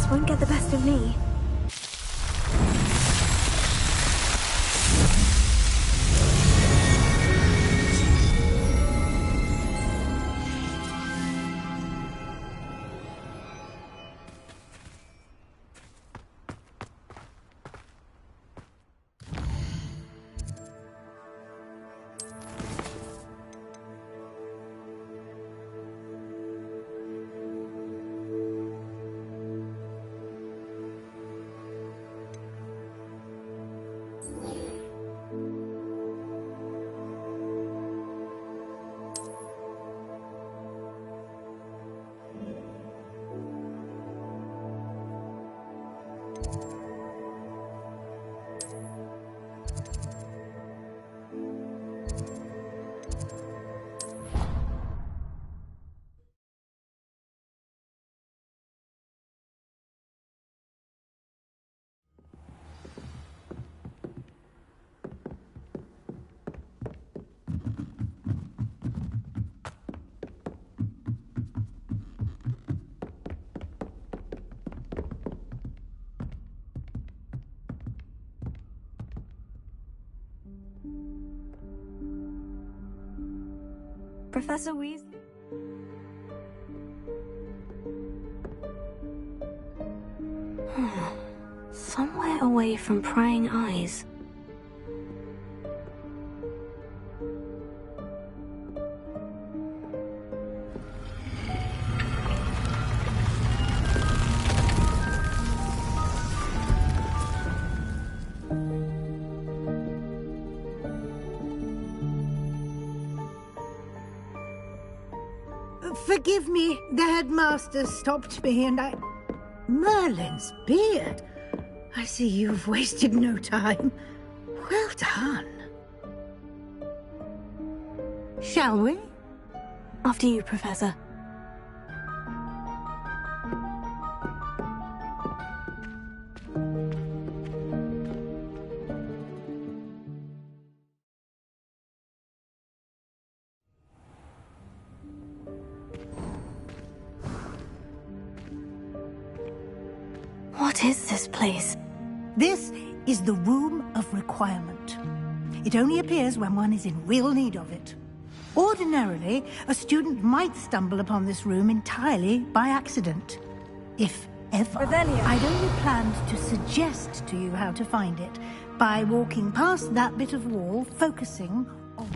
else won't get the best of me. Professor Weasley? Somewhere away from prying eyes. Forgive me, the headmaster stopped me and I... Merlin's beard! I see you've wasted no time. Well done. Shall we? After you, Professor. What is this place? This is the Room of Requirement. It only appears when one is in real need of it. Ordinarily, a student might stumble upon this room entirely by accident. If ever. Revelio. I'd only planned to suggest to you how to find it by walking past that bit of wall, focusing on...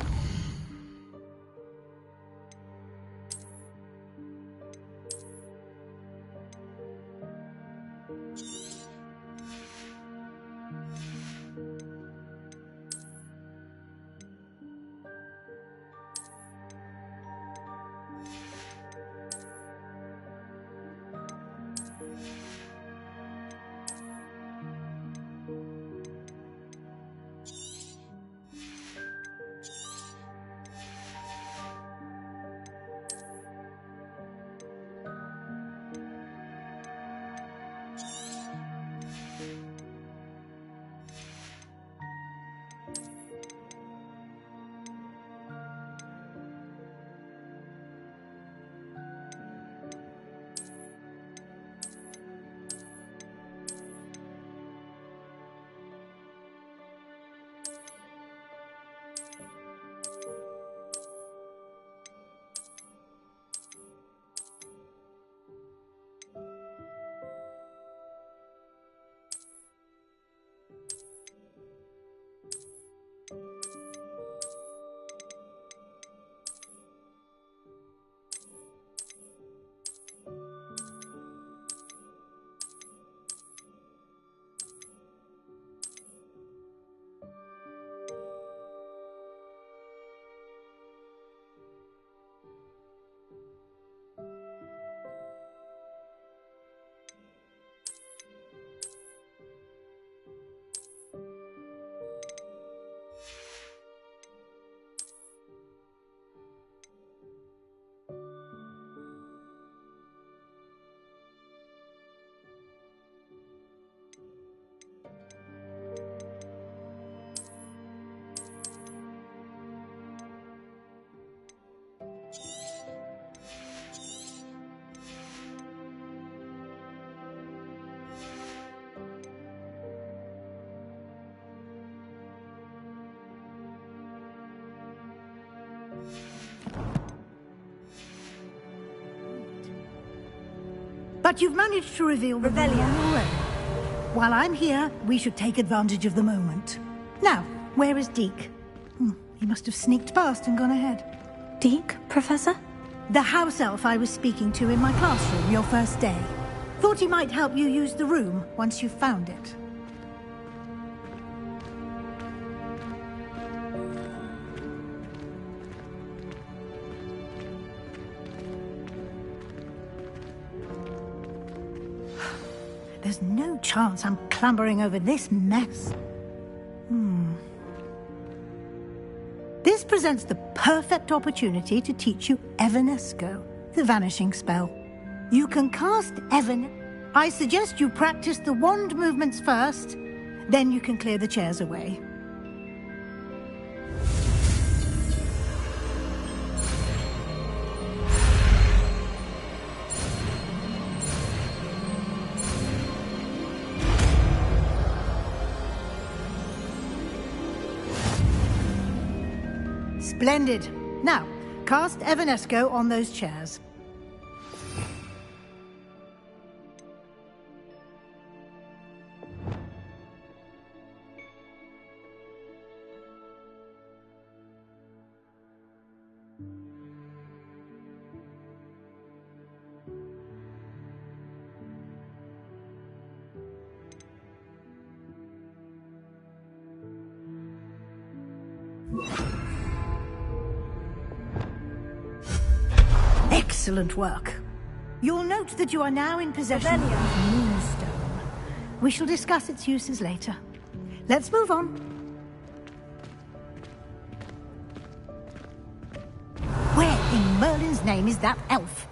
But you've managed to reveal the room on your own. While I'm here, we should take advantage of the moment. Now, where is Deke? He must have sneaked past and gone ahead. Deke, Professor? The house elf I was speaking to in my classroom your first day. Thought he might help you use the room once you've found it. There's no chance I'm clambering over this mess. This presents the perfect opportunity to teach you Evanesco, the vanishing spell. You can cast I suggest you practice the wand movements first, then you can clear the chairs away. Splendid. Now, cast Evanesco on those chairs. Excellent work. You'll note that you are now in possession of Moonstone. We shall discuss its uses later. Let's move on. Where in Merlin's name is that elf?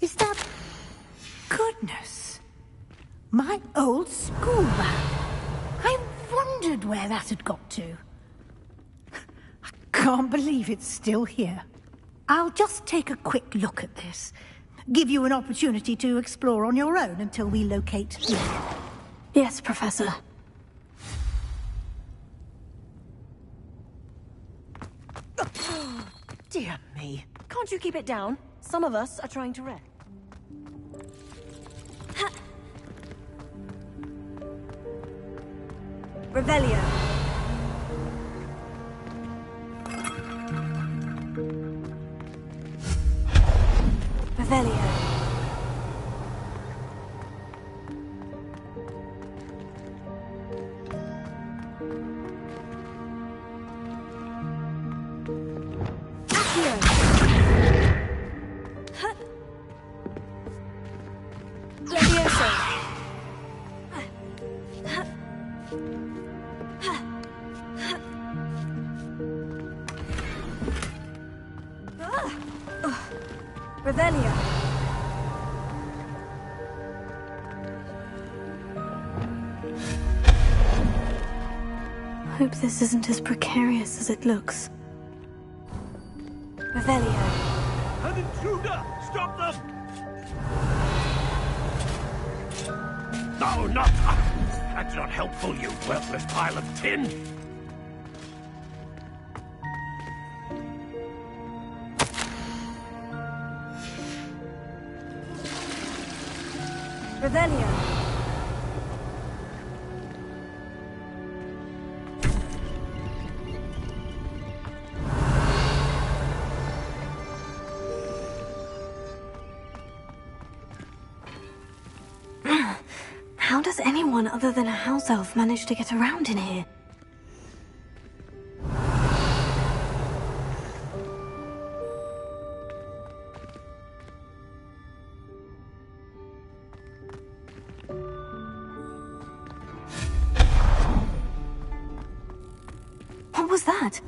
Is that... Goodness. My old school bag. I wondered where that had got to. Can't believe it's still here. I'll just take a quick look at this. Give you an opportunity to explore on your own until we locate Deke. Yes, Professor. Dear me. Can't you keep it down? Some of us are trying to rest. Revelio. Revelio. Revelio. Hope this isn't as precarious as it looks. Revelio. An intruder! Stop them! No, not... That's not helpful, you worthless pile of tin! Revelio. How does anyone other than a house elf manage to get around in here? What was that?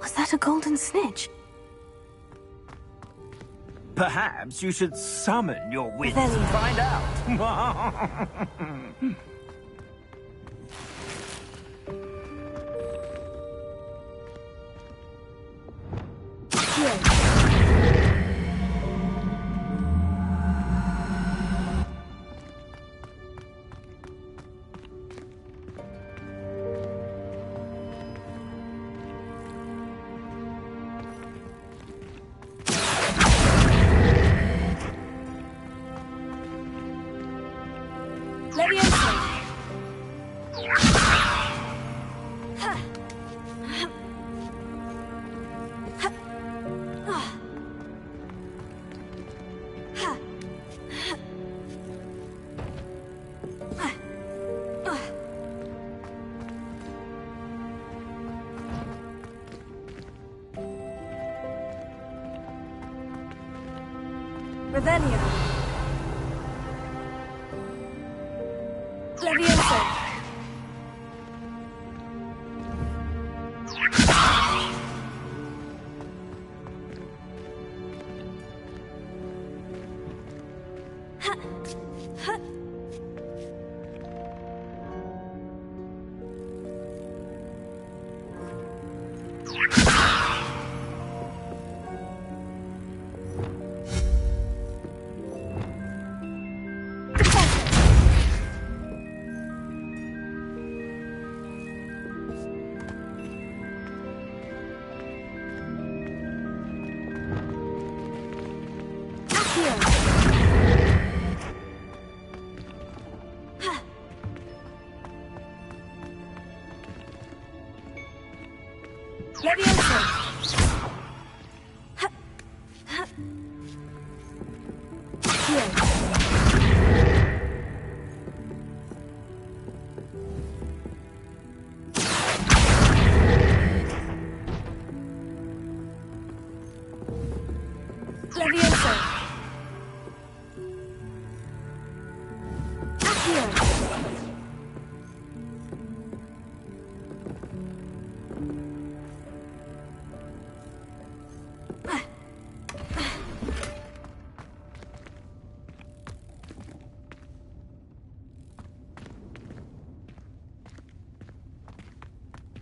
Was that a golden snitch? Perhaps you should summon your wits and find out. Revelio. Levioso.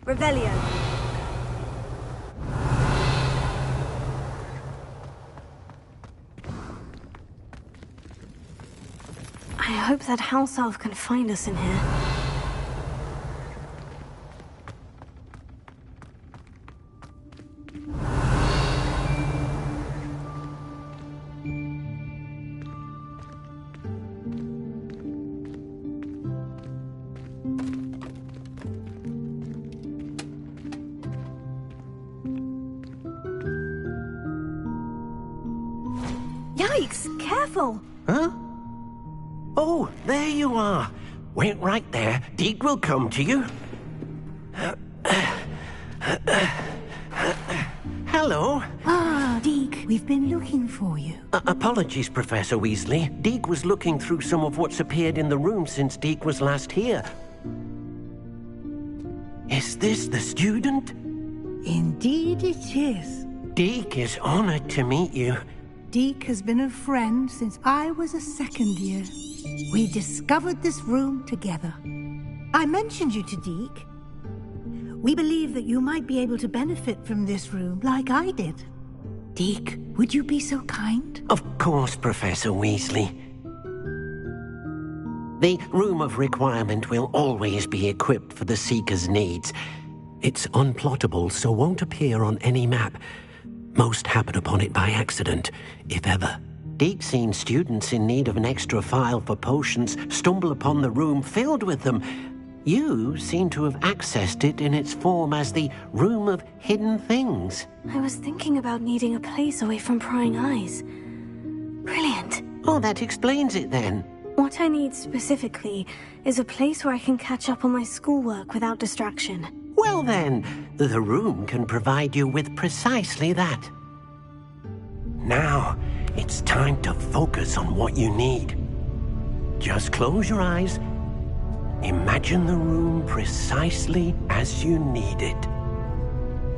Revelio. I hope that house elf can find us in here. Yikes! Careful! Huh? Oh, there you are. Wait right there. Deke will come to you. Hello. Ah, Deke, we've been looking for you. Apologies, Professor Weasley. Deke was looking through some of what's appeared in the room since Deke was last here. Is this the student? Indeed it is. Deke is honored to meet you. Deke has been a friend since I was a second year. We discovered this room together. I mentioned you to Deke. We believe that you might be able to benefit from this room like I did. Deke, would you be so kind? Of course, Professor Weasley. The Room of Requirement will always be equipped for the Seeker's needs. It's unplottable, so won't appear on any map. Most happen upon it by accident, if ever. Deke's seen students in need of an extra file for potions stumble upon the room filled with them. You seem to have accessed it in its form as the Room of Hidden Things. I was thinking about needing a place away from prying eyes. Brilliant. Oh, that explains it then. What I need specifically is a place where I can catch up on my schoolwork without distraction. Well then, the room can provide you with precisely that. Now, it's time to focus on what you need. Just close your eyes. Imagine the room precisely as you need it.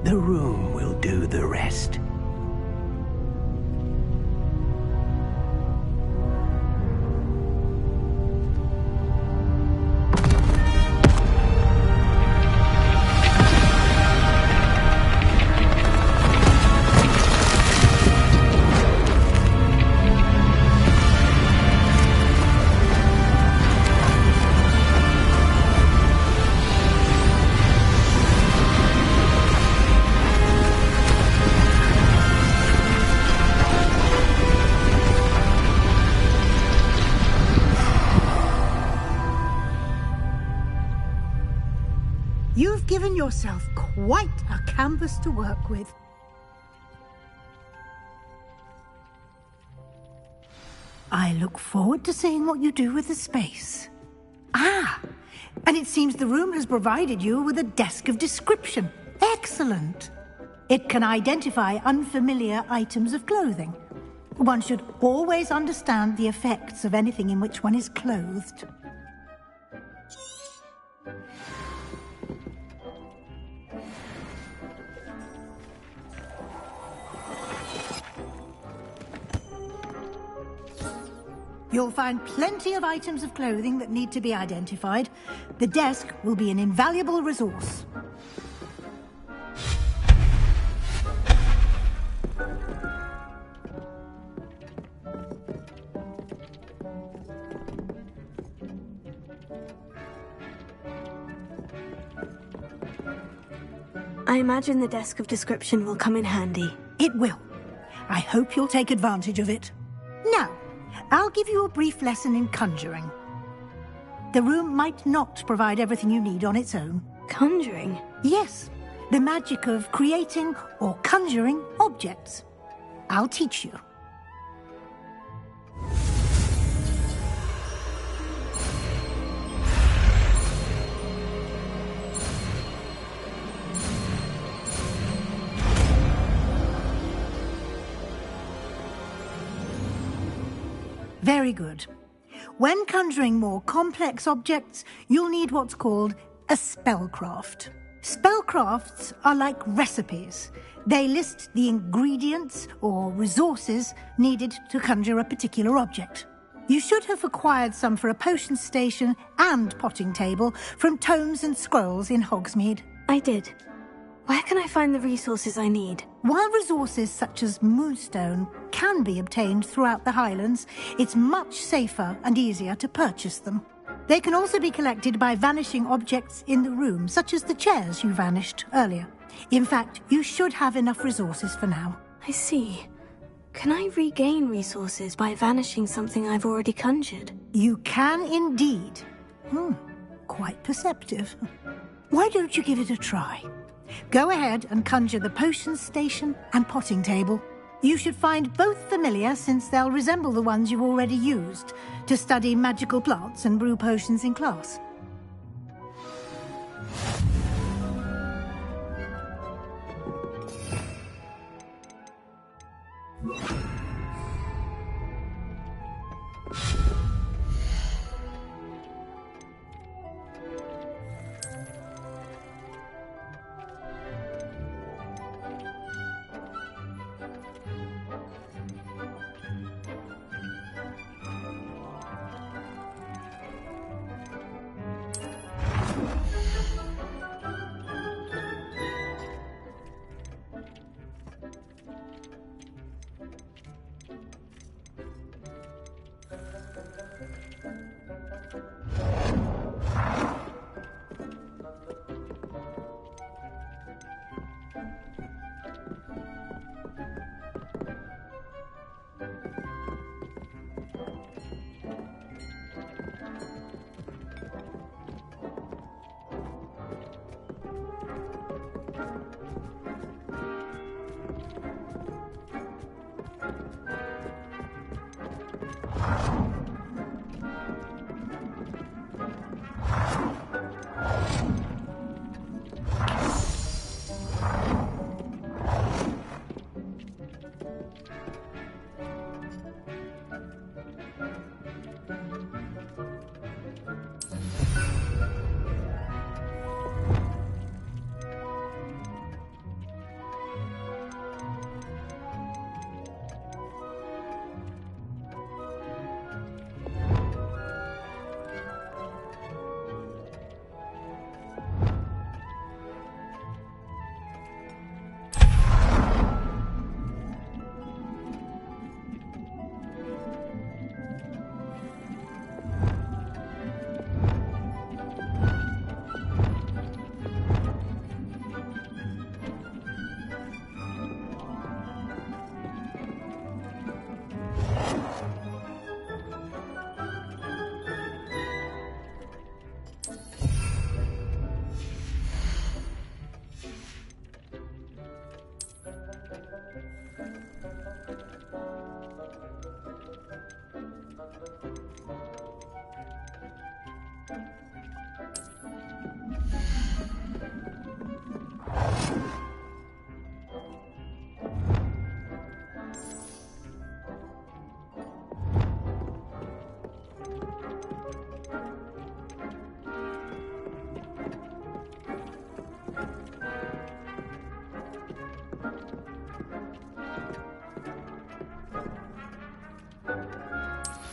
The room will do the rest. You've given yourself quite a canvas to work with. I look forward to seeing what you do with the space. Ah, and it seems the room has provided you with a desk of description. Excellent. It can identify unfamiliar items of clothing. One should always understand the effects of anything in which one is clothed. You'll find plenty of items of clothing that need to be identified. The desk will be an invaluable resource. I imagine the desk of description will come in handy. It will. I hope you'll take advantage of it. Now, I'll give you a brief lesson in conjuring. The room might not provide everything you need on its own. Conjuring? Yes, the magic of creating or conjuring objects. I'll teach you. Very good. When conjuring more complex objects, you'll need what's called a spellcraft. Spellcrafts are like recipes. They list the ingredients or resources needed to conjure a particular object. You should have acquired some for a potion station and potting table from tomes and scrolls in Hogsmeade. I did. Where can I find the resources I need? While resources such as moonstone can be obtained throughout the Highlands, it's much safer and easier to purchase them. They can also be collected by vanishing objects in the room, such as the chairs you vanished earlier. In fact, you should have enough resources for now. I see. Can I regain resources by vanishing something I've already conjured? You can indeed. Quite perceptive. Why don't you give it a try? Go ahead and conjure the potion station and potting table. You should find both familiar, since they'll resemble the ones you've already used to study magical plants and brew potions in class.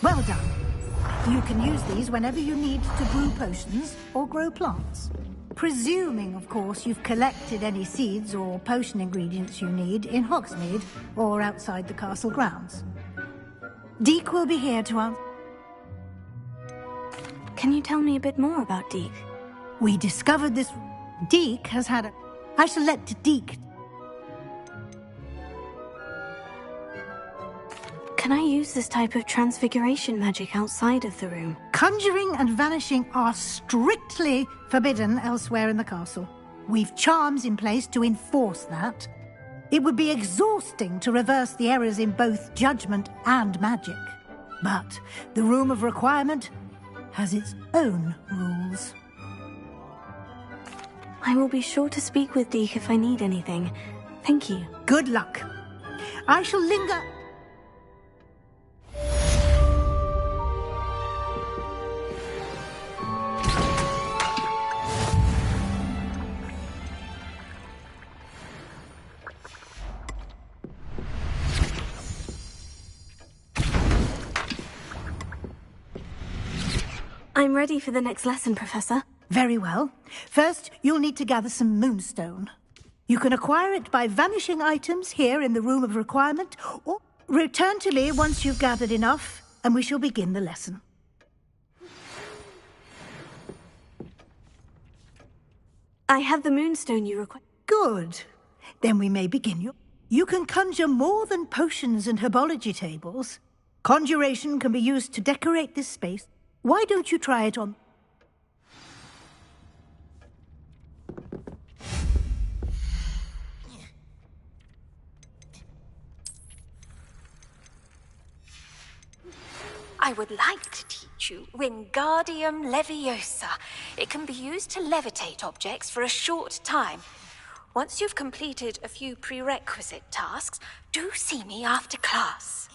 Well done. You can use these whenever you need to brew potions or grow plants. Presuming, of course, you've collected any seeds or potion ingredients you need in Hogsmeade or outside the castle grounds. Deek will be here to answer. Can you tell me a bit more about Deek? We discovered this... Deek has had a... I shall let Deek... Can I use this type of transfiguration magic outside of the room? Conjuring and vanishing are strictly forbidden elsewhere in the castle. We've charms in place to enforce that. It would be exhausting to reverse the errors in both judgment and magic. But the Room of Requirement has its own rules. I will be sure to speak with Deek if I need anything. Thank you. Good luck. I shall linger... I'm ready for the next lesson, Professor. Very well. First, you'll need to gather some moonstone. You can acquire it by vanishing items here in the Room of Requirement, or return to me once you've gathered enough, and we shall begin the lesson. I have the moonstone you require. Good. Then we may begin. You can conjure more than potions and herbology tables. Conjuration can be used to decorate this space. Why don't you try it on... I would like to teach you Wingardium Leviosa. It can be used to levitate objects for a short time. Once you've completed a few prerequisite tasks, do see me after class.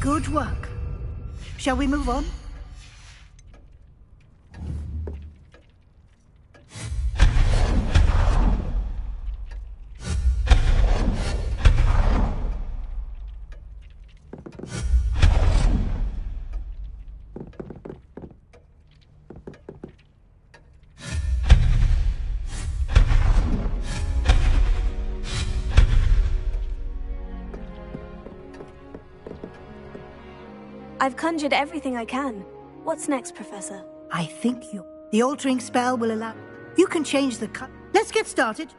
Good work. Shall we move on? I've conjured everything I can. What's next, Professor? I think the altering spell will allow... You can change the cut. Let's get started.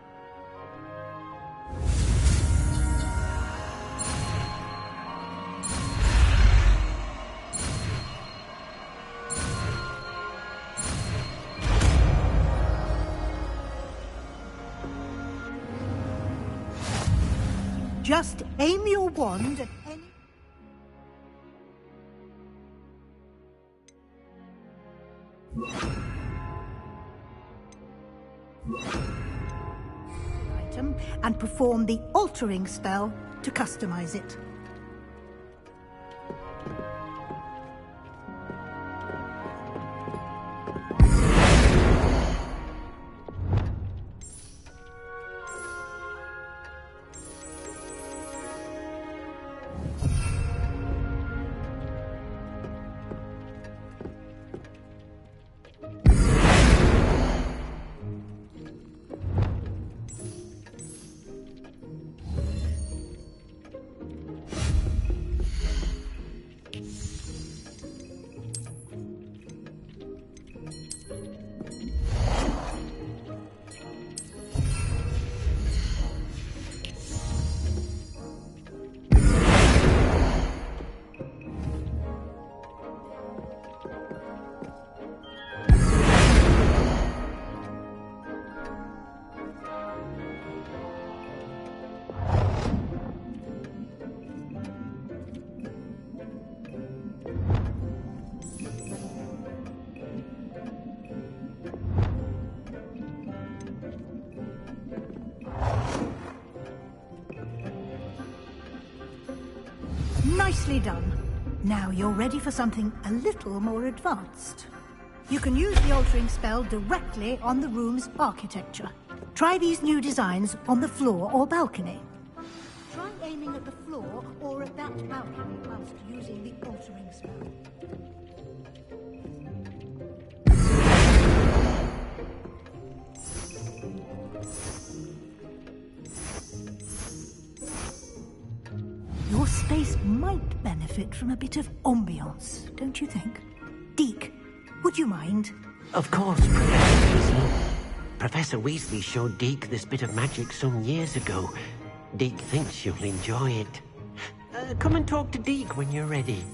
Just aim your wand at any... item and perform the altering spell to customize it. Nicely done. Now you're ready for something a little more advanced. You can use the altering spell directly on the room's architecture. Try these new designs on the floor or balcony. Try aiming at the floor or at that balcony whilst using the altering spell. Your space might benefit from a bit of ambiance, don't you think? Deke, would you mind? Of course, Professor Weasley. Professor Weasley showed Deke this bit of magic some years ago. Deke thinks you'll enjoy it. Come and talk to Deke when you're ready.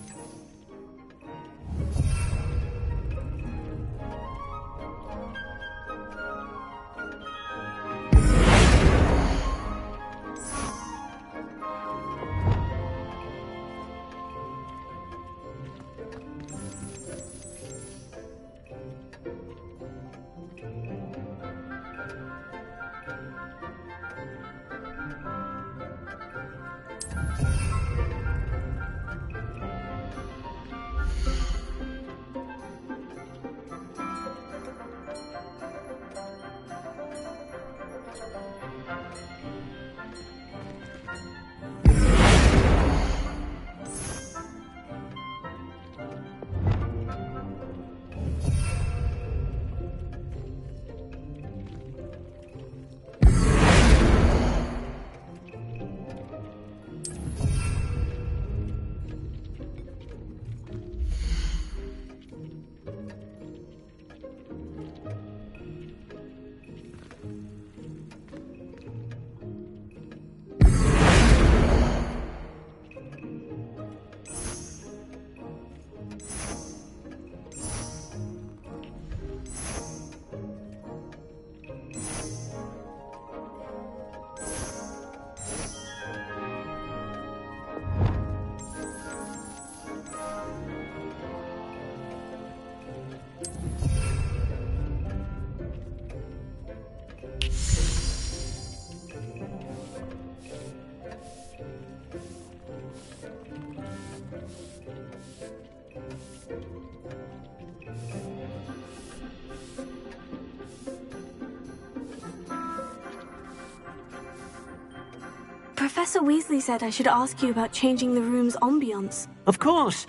Professor Weasley said I should ask you about changing the room's ambience. Of course.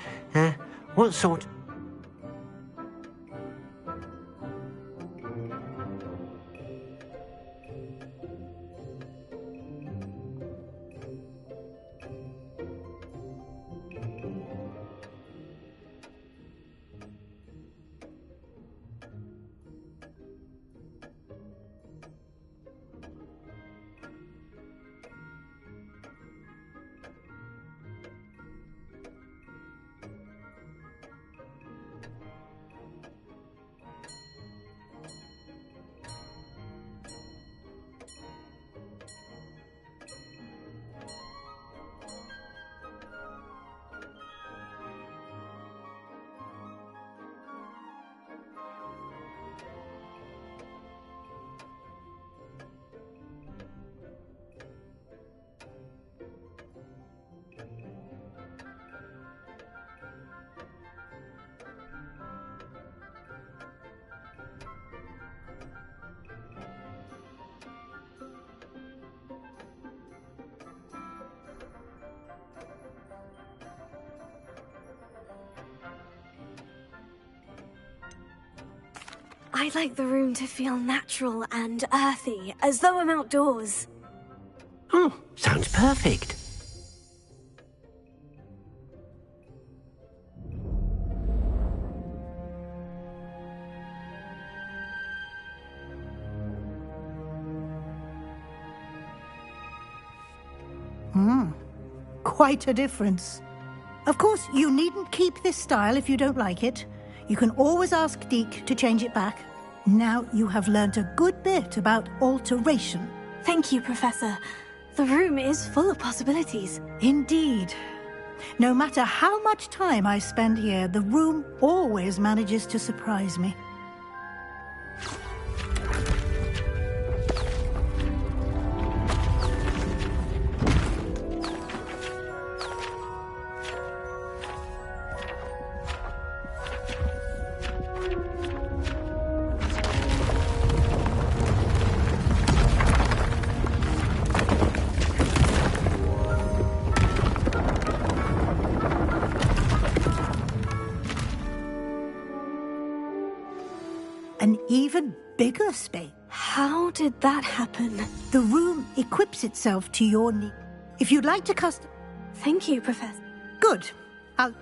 What sort? I'd like the room to feel natural and earthy, as though I'm outdoors. Oh, sounds perfect. Quite a difference. Of course, you needn't keep this style if you don't like it. You can always ask Deke to change it back. Now you have learnt a good bit about alteration. Thank you, Professor. The room is full of possibilities. Indeed. No matter how much time I spend here, the room always manages to surprise me. An even bigger space. How did that happen? The room equips itself to your need. If you'd like to custom... Thank you, Professor. Good. I'll...